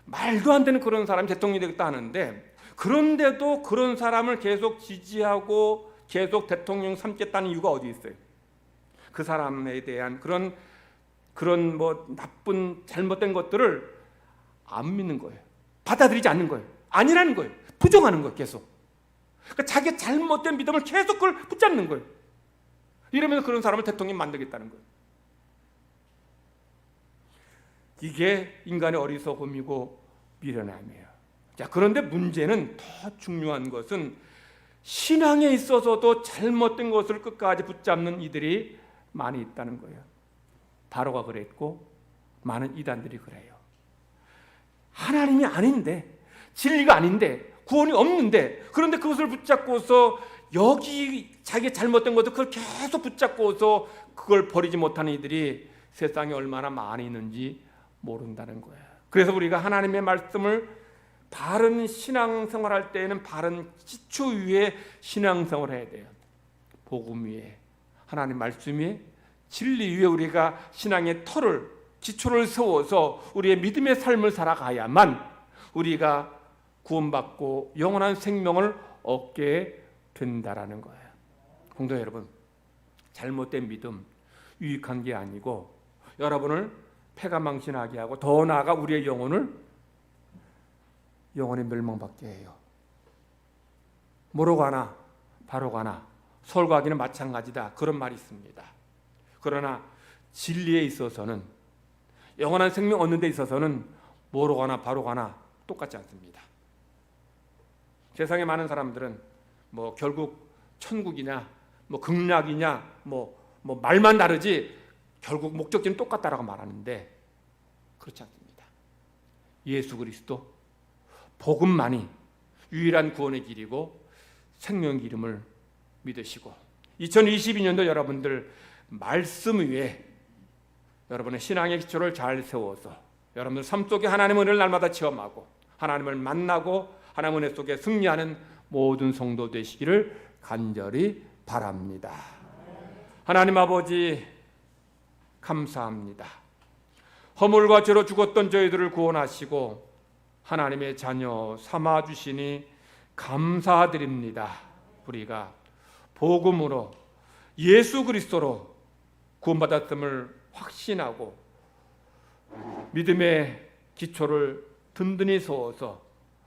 말도 안 되는 그런 사람이 대통령이 되겠다 하는데, 그런데도 그런 사람을 계속 지지하고 계속 대통령 삼겠다는 이유가 어디 있어요? 그 사람에 대한 그런 뭐 나쁜 잘못된 것들을 안 믿는 거예요. 받아들이지 않는 거예요. 아니라는 거예요. 부정하는 거예요. 계속. 그러니까 자기 잘못된 믿음을 계속 그걸 붙잡는 거예요. 이러면서 그런 사람을 대통령 만들겠다는 거예요. 이게 인간의 어리석음이고 미련함이에요. 자, 그런데 문제는 더 중요한 것은 신앙에 있어서도 잘못된 것을 끝까지 붙잡는 이들이 많이 있다는 거예요. 바로가 그랬고 많은 이단들이 그래요. 하나님이 아닌데, 진리가 아닌데, 구원이 없는데, 그런데 그것을 붙잡고서 여기 자기 잘못된 것을 그걸 계속 붙잡고서 그걸 버리지 못하는 이들이 세상에 얼마나 많이 있는지 모른다는 거예요. 그래서 우리가 하나님의 말씀을 바른 신앙생활할 때에는 바른 기초 위에 신앙생활을 해야 돼요. 복음 위에, 하나님 말씀 위에, 진리 위에 우리가 신앙의 터를, 기초를 세워서 우리의 믿음의 삶을 살아가야만 우리가 구원받고 영원한 생명을 얻게 된다라는 거예요. 성도 여러분, 잘못된 믿음 유익한 게 아니고 여러분을 패가망신하게 하고 더 나아가 우리의 영혼의 멸망받게 해요. 뭐로 가나 바로 가나 서울 가기는 마찬가지다, 그런 말이 있습니다. 그러나 진리에 있어서는, 영원한 생명 얻는 데 있어서는 뭐로 가나 바로 가나 똑같지 않습니다. 세상에 많은 사람들은 뭐 결국 천국이냐 뭐 극락이냐 뭐 말만 다르지 결국 목적지는 똑같다라고 말하는데 그렇지 않습니다. 예수 그리스도 복음만이 유일한 구원의 길이고 생명의 길임을 믿으시고 2022년도 여러분들 말씀 위에 여러분의 신앙의 기초를 잘 세워서 여러분들 삶 속에 하나님의 은혜를 날마다 체험하고 하나님을 만나고 하나님의 은혜 속에 승리하는 모든 성도 되시기를 간절히 바랍니다. 하나님 아버지 감사합니다. 허물과 죄로 죽었던 저희들을 구원하시고 하나님의 자녀 삼아주시니 감사드립니다. 우리가 복음으로 예수 그리스도로 구원받았음을 확신하고 믿음의 기초를 든든히 세워서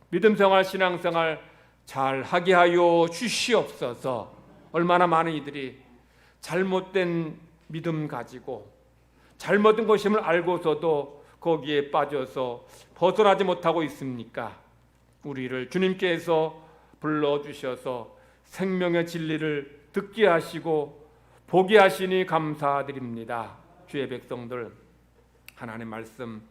믿음생활 신앙생활 잘 하게 하여 주시옵소서. 얼마나 많은 이들이 잘못된 믿음 가지고 잘못된 것임을 알고서도 거기에 빠져서 벗어나지 못하고 있습니까? 우리를 주님께서 불러주셔서 생명의 진리를 듣게 하시고 보게 하시니 감사드립니다. 주의 백성들 하나님 말씀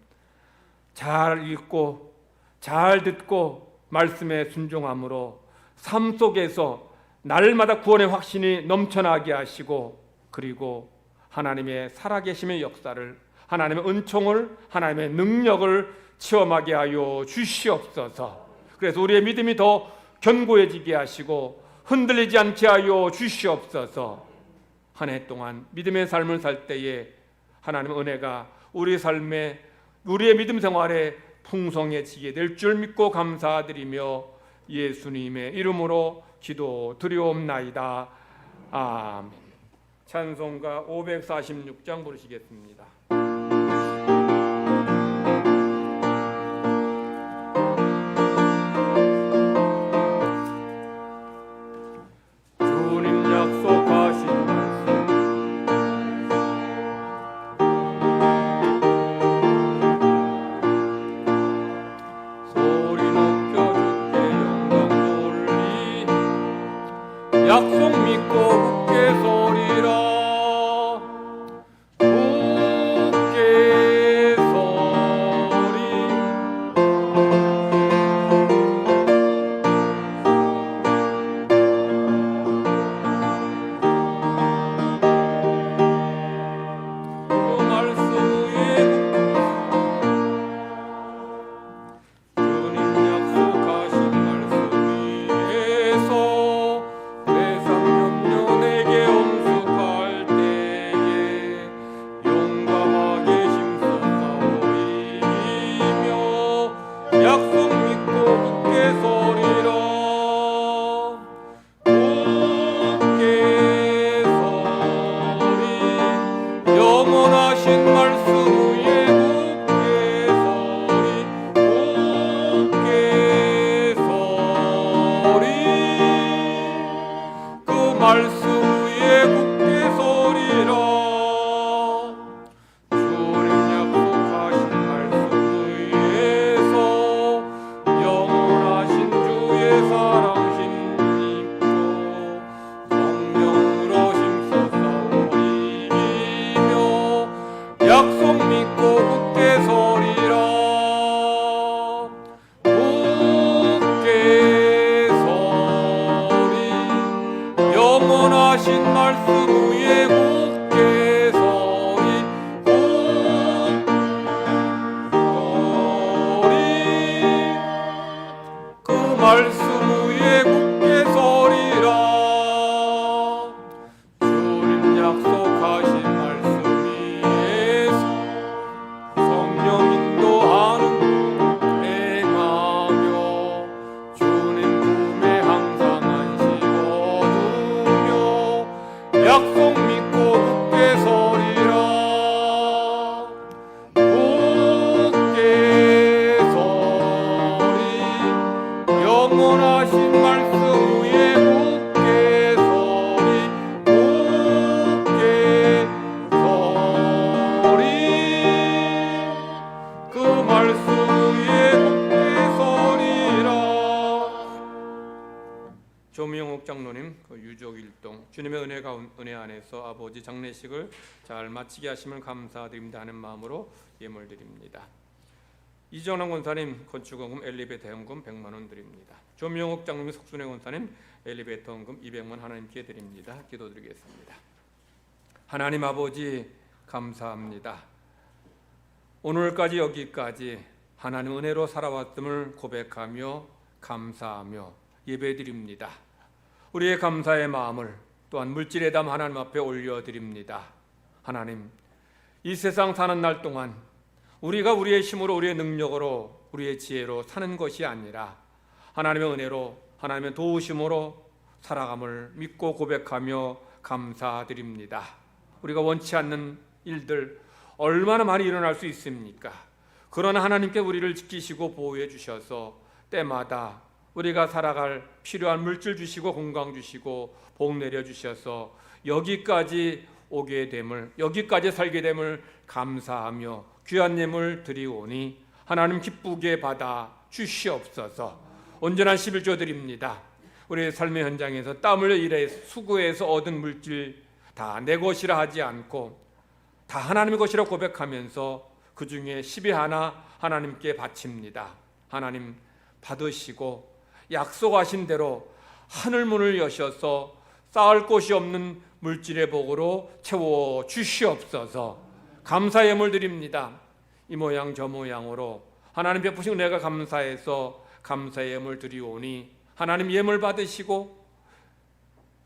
잘 읽고 잘 듣고 말씀에 순종함으로 삶 속에서 날마다 구원의 확신이 넘쳐나게 하시고 그리고 하나님의 살아계심의 역사를, 하나님의 은총을, 하나님의 능력을 체험하게 하여 주시옵소서. 그래서 우리의 믿음이 더 견고해지게 하시고 흔들리지 않게 하여 주시옵소서. 한 해 동안 믿음의 삶을 살 때에 하나님의 은혜가 우리 삶에, 우리의 믿음 생활에 풍성해지게 될 줄 믿고 감사드리며 예수님의 이름으로 기도드리옵나이다. 아멘. 찬송가 546장 부르시겠습니다. 주님 약속하신 약속 믿고 굳게 서리라. 굳게 서리. 말씀 위에 굳게 서리라. 주님 약속하신 말씀 위에서 영원하신 주의 사랑 힘입고 성령으로 힘써 싸워 이기며 약속 믿고 굳게 서리라. 영원하신 말씀 위에 굳게 서리 그 말씀 위에 굳게 서리라. 주님 약속하신 말씀 위에서 성령 인도하는 행하며 주님 품에 항상 약속 믿고 굳게 서리라. 굳게 서리 영원하신 말씀 위에 굳게 서리 굳게 서리 그 말씀 위에 굳게 서리라. 조명옥 장로님 유족 일동 주님의 은혜 안에서 아버지 장례식을 잘 마치게 하심을 감사드립니다 하는 마음으로 예물 드립니다. 이정남 권사님 건축원금 엘리베이터 현금 100만 원 드립니다. 조명옥 장로님 석순회 권사님 엘리베이터 헌금 200만 하나님께 드립니다. 기도드리겠습니다. 하나님 아버지 감사합니다. 오늘까지 여기까지 하나님 은혜로 살아왔음을 고백하며 감사하며 예배드립니다. 우리의 감사의 마음을 또한 물질의 담 하나님 앞에 올려드립니다. 하나님, 이 세상 사는 날 동안 우리가 우리의 힘으로 우리의 능력으로 우리의 지혜로 사는 것이 아니라 하나님의 은혜로 하나님의 도우심으로 살아감을 믿고 고백하며 감사드립니다. 우리가 원치 않는 일들 얼마나 많이 일어날 수 있습니까? 그러나 하나님께 우리를 지키시고 보호해 주셔서 때마다 우리가 살아갈 필요한 물질 주시고 건강 주시고 복 내려 주셔서 여기까지 오게 됨을 여기까지 살게 됨을 감사하며 귀한 예물 드리오니 하나님 기쁘게 받아 주시옵소서. 온전한 11조 드립니다. 우리의 삶의 현장에서 땀 흘려 일해 수고해서 얻은 물질 다 내 것이라 하지 않고 다 하나님의 것이라 고백하면서 그 중에 10의 하나 하나님께 바칩니다. 하나님 받으시고 약속하신 대로 하늘 문을 여셔서 쌓을 곳이 없는 물질의 복으로 채워 주시옵소서. 감사 예물 드립니다. 이 모양 저 모양으로 하나님 베푸신 은혜가 감사해서 감사 예물 드리오니 하나님 예물 받으시고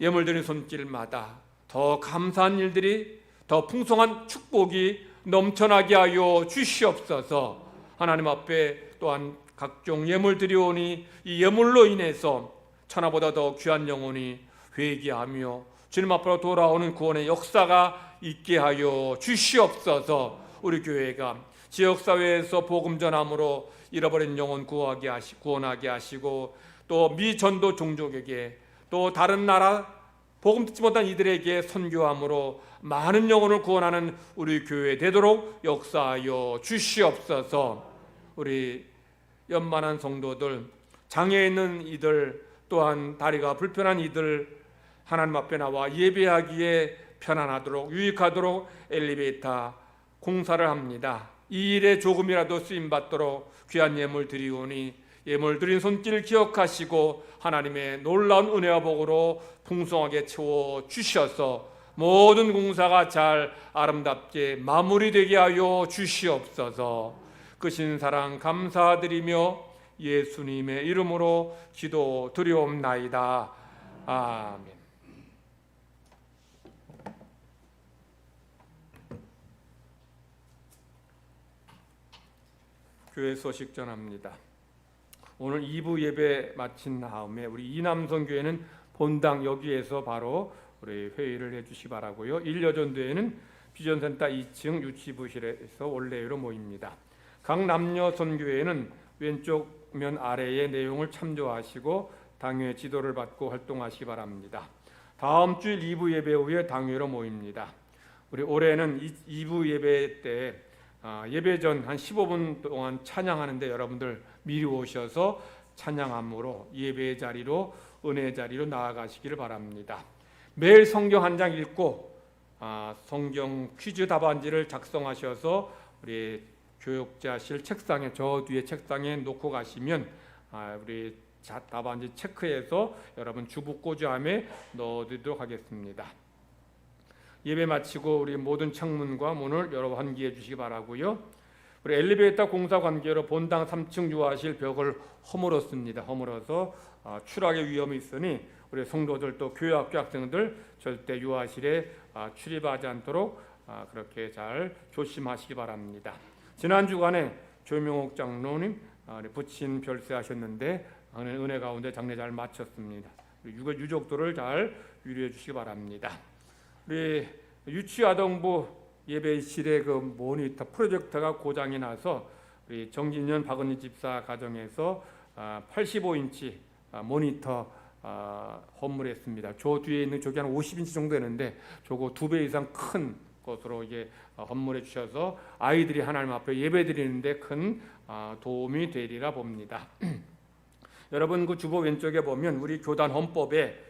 예물 드린 손길마다 더 감사한 일들이 더 풍성한 축복이 넘쳐나게 하여 주시옵소서. 하나님 앞에 또한 각종 예물 드리오니 이 예물로 인해서 천하보다 더 귀한 영혼이 회개하며 주님 앞으로 돌아오는 구원의 역사가 있게 하여 주시옵소서. 우리 교회가 지역사회에서 복음 전함으로 잃어버린 영혼 구원하게 하시고 또 미전도 종족에게 또 다른 나라 복음 듣지 못한 이들에게 선교함으로 많은 영혼을 구원하는 우리 교회 되도록 역사하여 주시옵소서. 우리 연만한 성도들, 장애 있는 이들, 또한 다리가 불편한 이들 하나님 앞에 나와 예배하기에 편안하도록 유익하도록 엘리베이터 공사를 합니다. 이 일에 조금이라도 쓰임받도록 귀한 예물 드리오니 예물 드린 손길 기억하시고 하나님의 놀라운 은혜와 복으로 풍성하게 채워 주셔서 모든 공사가 잘 아름답게 마무리되게 하여 주시옵소서. 크신 사랑 감사드리며 예수님의 이름으로 기도 드리옵나이다. 아멘. 교회 소식 전합니다. 오늘 2부 예배 마친 다음에 우리 이남성교회는 본당 여기에서 바로 우리 회의를 해주시 바라고요. 일여전도회는 비전센터 2층 유치부실에서 원래로 모입니다. 각 남녀 선교회는 왼쪽 면 아래의 내용을 참조하시고 당회 지도를 받고 활동하시기 바랍니다. 다음 주일 2부 예배 후에 당회로 모입니다. 우리 올해는 2부 예배 때 예배 전 한 15분 동안 찬양하는데 여러분들 미리 오셔서 찬양함으로 예배의 자리로 은혜의 자리로 나아가시기를 바랍니다. 매일 성경 한 장 읽고 성경 퀴즈 답안지를 작성하셔서 우리 교육자실 책상에 저 뒤에 책상에 놓고 가시면 우리 답안지 체크해서 여러분 주부 꽂이함에 넣어드리도록 하겠습니다. 예배 마치고 우리 모든 창문과 문을 여러 환기해 주시기 바라고요. 우리 엘리베이터 공사 관계로 본당 3층 유아실 벽을 허물었습니다. 허물어서 추락의 위험이 있으니 우리 성도들 또 교회학교 학생들 절대 유아실에 출입하지 않도록 그렇게 잘 조심하시기 바랍니다. 지난 주간에 조명옥 장로님 부친 별세하셨는데 은혜 가운데 장례 잘 마쳤습니다. 유족들을 잘 위로해 주시기 바랍니다. 우리 유치아동부 예배실의 그 모니터 프로젝터가 고장이 나서 우리 정진년 박은희 집사 가정에서 85인치 모니터 헌물했습니다. 저 뒤에 있는 저기 한 50인치 정도 되는데 저거 2배 이상 큰 것으로 이게 헌물해 주셔서 아이들이 하나님 앞에 예배드리는데 큰 도움이 되리라 봅니다. 여러분 그 주보 왼쪽에 보면 우리 교단 헌법에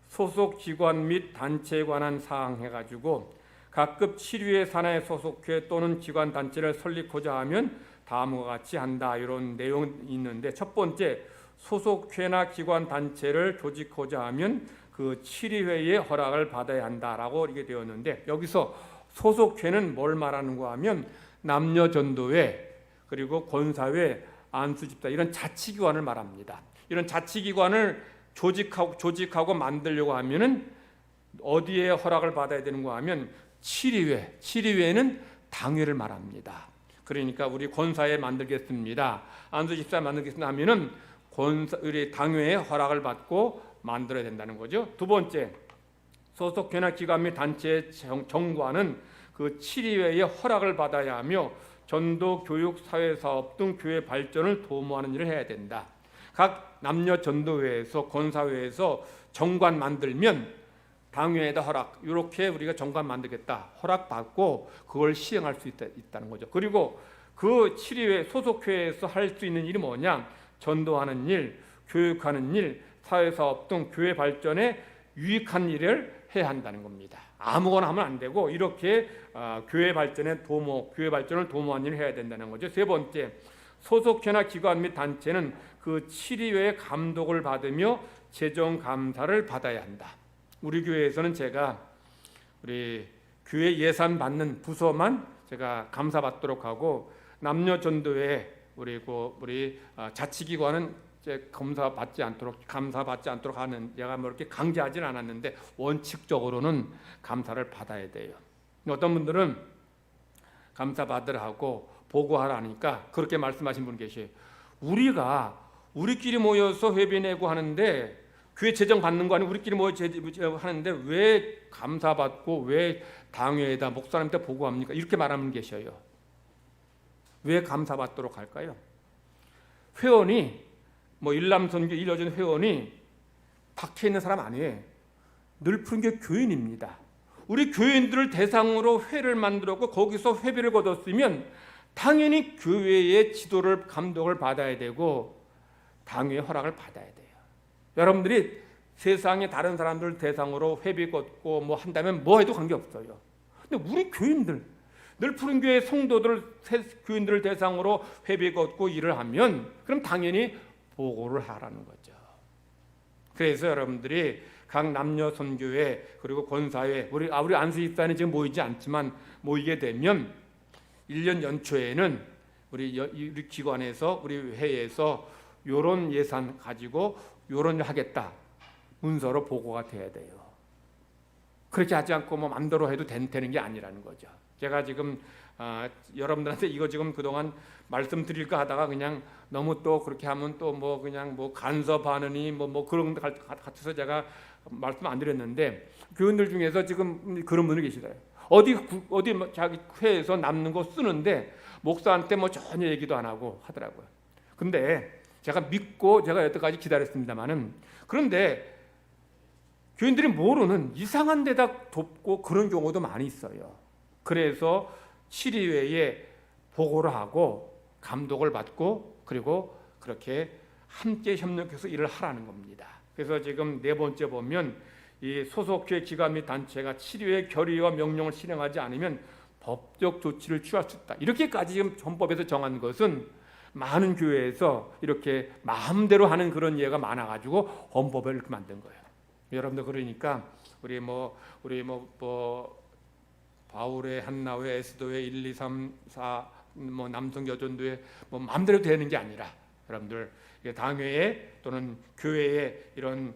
소속 기관 및 단체에 관한 사항 해가지고 각급 치료의 산하에 소속회 또는 기관 단체를 설립하고자 하면 다음과 같이 한다 이런 내용이 있는데 첫 번째 소속회나 기관 단체를 조직하고자 하면 그 치리회의 허락을 받아야 한다라고 이렇게 되었는데 여기서 소속회는 뭘 말하는가 하면 남녀전도회 그리고 권사회 안수집사 이런 자치기관을 말합니다. 이런 자치기관을 조직하고 만들려고 하면은 어디에 허락을 받아야 되는가 하면 치리회는 당회를 말합니다. 그러니까 우리 권사회 만들겠습니다. 안수집사 만들겠습니다 하면은 우리 당회의 허락을 받고 만들어야 된다는 거죠. 두 번째, 소속회나 기관 및 단체의 정관은 그 치리회의 허락을 받아야 하며 전도, 교육, 사회사업 등 교회 발전을 도모하는 일을 해야 된다. 각 남녀 전도회에서 권사회에서 정관 만들면 당회에다 허락 이렇게 우리가 정관 만들겠다 허락받고 그걸 시행할 수 있다는 거죠. 그리고 그 치리회 소속회에서 할 수 있는 일이 뭐냐? 전도하는 일, 교육하는 일, 사회사업 등 교회 발전에 유익한 일을 해야 한다는 겁니다. 아무거나 하면 안 되고 이렇게 교회 발전을 도모하는 일을 해야 된다는 거죠. 세 번째, 소속회나 기관 및 단체는 그 치리회의 감독을 받으며 재정 감사를 받아야 한다. 우리 교회에서는 제가 우리 교회 예산 받는 부서만 제가 감사받도록 하고 남녀 전도회 우리 자치기관은 감사받지 않도록 하는 제가 뭐 이렇게 강제하지는 않았는데 원칙적으로는 감사를 받아야 돼요. 어떤 분들은 감사 받으라고 보고하라니까 그렇게 말씀하신 분 계셔요. 우리끼리 모여서 회비 내고 하는데 교회 재정 받는 거 아니고 우리끼리 모여서 하는데 왜 감사받고 왜 당회에다 목사님한테 보고합니까? 이렇게 말하는 계셔요. 왜 감사받도록 할까요? 회원이 일남선교 1여전 회원이 박혀 있는 사람 아니에요. 늘푸른교 교인입니다. 우리 교인들을 대상으로 회를 만들었고 거기서 회비를 거뒀으면 당연히 교회의 지도를 감독을 받아야 되고 당회의 허락을 받아야 돼요. 여러분들이 세상에 다른 사람들 대상으로 회비 걷고 한다면 뭐 해도 관계없어요. 근데 우리 교인들 늘푸른 교회 교인들을 대상으로 회비 걷고 일을 하면 그럼 당연히 보고를 하라는 거죠. 그래서 여러분들이 각 남녀 선교회 그리고 권사회 우리 안수집사는 지금 모이지 않지만 모이게 되면 1년 연초에는 우리 기관에서 우리 회에서 요런 예산 가지고 요런 일 하겠다 문서로 보고가 돼야 돼요. 그렇게 하지 않고 마음대로 해도 되는 게 아니라는 거죠. 제가 지금 여러분들한테 이거 지금 그동안 말씀드릴까 하다가 그냥 너무 또 그렇게 하면 또 그냥 간섭하느니 그런 것 같아서 제가 말씀 안 드렸는데 교인들 중에서 지금 그런 분이 계시더라고요. 어디 자기 회에서 남는 거 쓰는데 목사한테 전혀 얘기도 안 하고 하더라고요. 근데 제가 믿고 제가 여태까지 기다렸습니다만은 그런데 교인들이 모르는 이상한 데다 돕고 그런 경우도 많이 있어요. 그래서 7위회에 보고를 하고 감독을 받고 그리고 그렇게 함께 협력해서 일을 하라는 겁니다. 그래서 지금 네 번째 보면 이 소속교회 기관 및 단체가 7위회 결의와 명령을 실행하지 않으면 법적 조치를 취할 수 있다. 이렇게까지 지금 헌법에서 정한 것은 많은 교회에서 이렇게 마음대로 하는 그런 예가 많아가지고 헌법을 이렇게 만든 거예요. 여러분들 그러니까 우리 바울의 한나회, 에스더회 1, 2, 3, 4 남성 여전도회 마음대로 되는 게 아니라 여러분들 당회에 또는 교회에 이런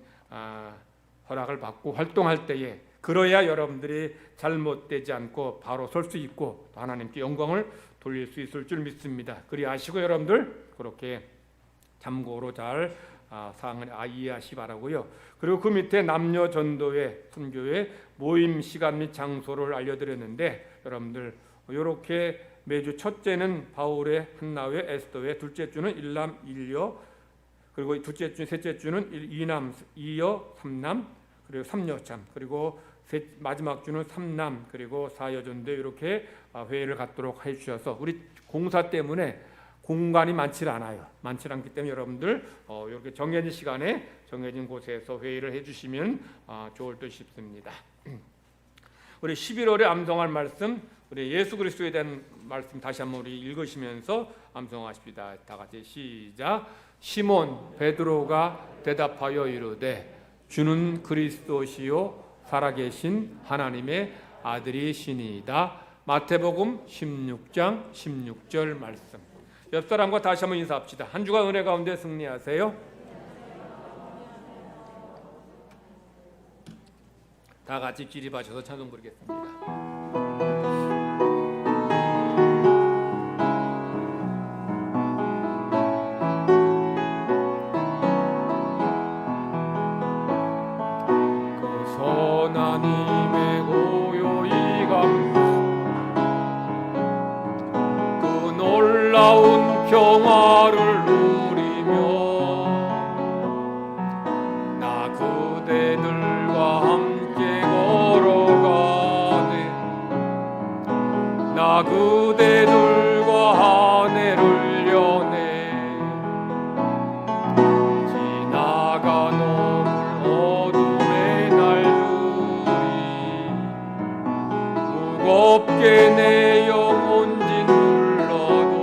허락을 받고 활동할 때에 그래야 여러분들이 잘못되지 않고 바로 설 수 있고 또 하나님께 영광을 돌릴 수 있을 줄 믿습니다. 그리 아시고 여러분들 그렇게 참고로 잘 사항을 이해하시 바라고요. 그리고 그 밑에 남녀 전도회, 선교회 모임 시간 및 장소를 알려드렸는데 여러분들 이렇게 매주 첫째는 바울의 한나회, 에스더회, 둘째 주는 일남, 일여, 그리고 둘째 주, 셋째 주는 이남, 이여, 삼남, 그리고 삼여참, 그리고 마지막 주는 삼남, 그리고 사여전대 이렇게 회의를 갖도록 해주셔서 우리 공사 때문에 공간이 많지 않아요. 많지 않기 때문에 여러분들 이렇게 정해진 시간에 정해진 곳에서 회의를 해주시면 좋을 듯 싶습니다. 우리 11월에 암송할 말씀, 우리 예수 그리스도에 대한 말씀 다시 한번 우리 읽으시면서 암송하십시다. 다 같이 시작. 시몬 베드로가 대답하여 이르되 주는 그리스도시요 살아계신 하나님의 아들이시니이다. 마태복음 16장 16절 말씀. 옆 사람과 다시 한번 인사합시다. 한 주간 은혜 가운데 승리하세요. 다 같이 기립하셔서 찬송 부르겠습니다. 하나님의 고요히 그 놀라운 평화를 누리며 나 그대들과 함께 걸어가네. 나 그대들과 한 해를 여네. 지나가 넘을 어둠의 날들이 무겁게 내 영혼 짓눌러도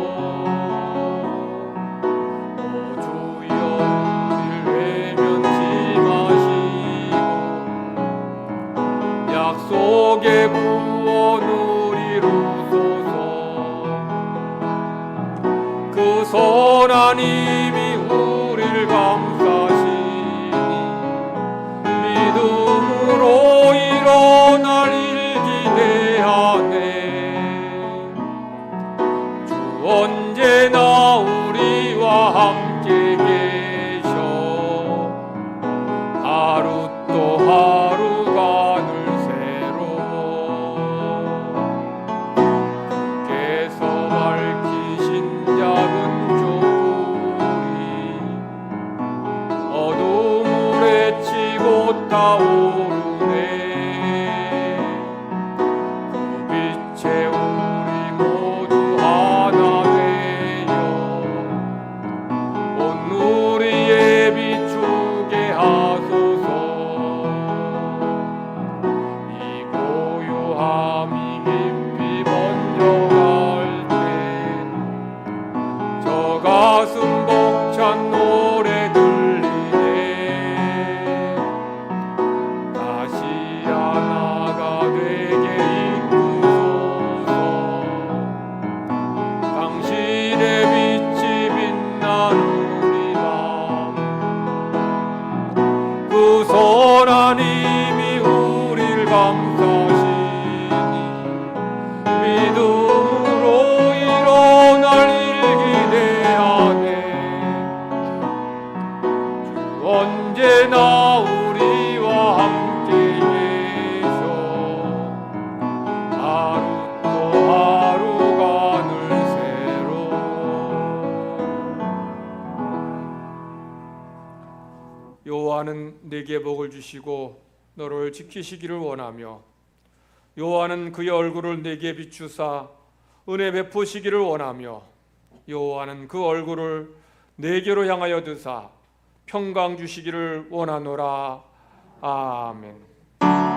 오 주여 우릴 외면치 마시고 약속의 구원 우리로소서. 그 선하님이 우릴 감싸시니 믿음으로 일어날 언제나 우리와 함께 계셔. 하루 또 하루가 늘 새로워. 주께서 밝히신 작은 조국이 어둠을 헤치고 타오르네. 그 빛에 가슴 벅찬 노래 들리네. 다시 하나가 되게 이끄소서. 당신의 빛이 빛나는 우리 맘. 그 선하님이 우릴 감싸시니 믿음으로 일어날 언제나 우리와 함께 계셔. 하루 또 하루가 늘 새로워. 요한은 내게 복을 주시고 너를 지키시기를 원하며 여호와는 그의 얼굴을 내게 비추사 은혜 베푸시기를 원하며 여호와는 그 얼굴을 내게로 향하여 드사 평강 주시기를 원하노라. 아멘.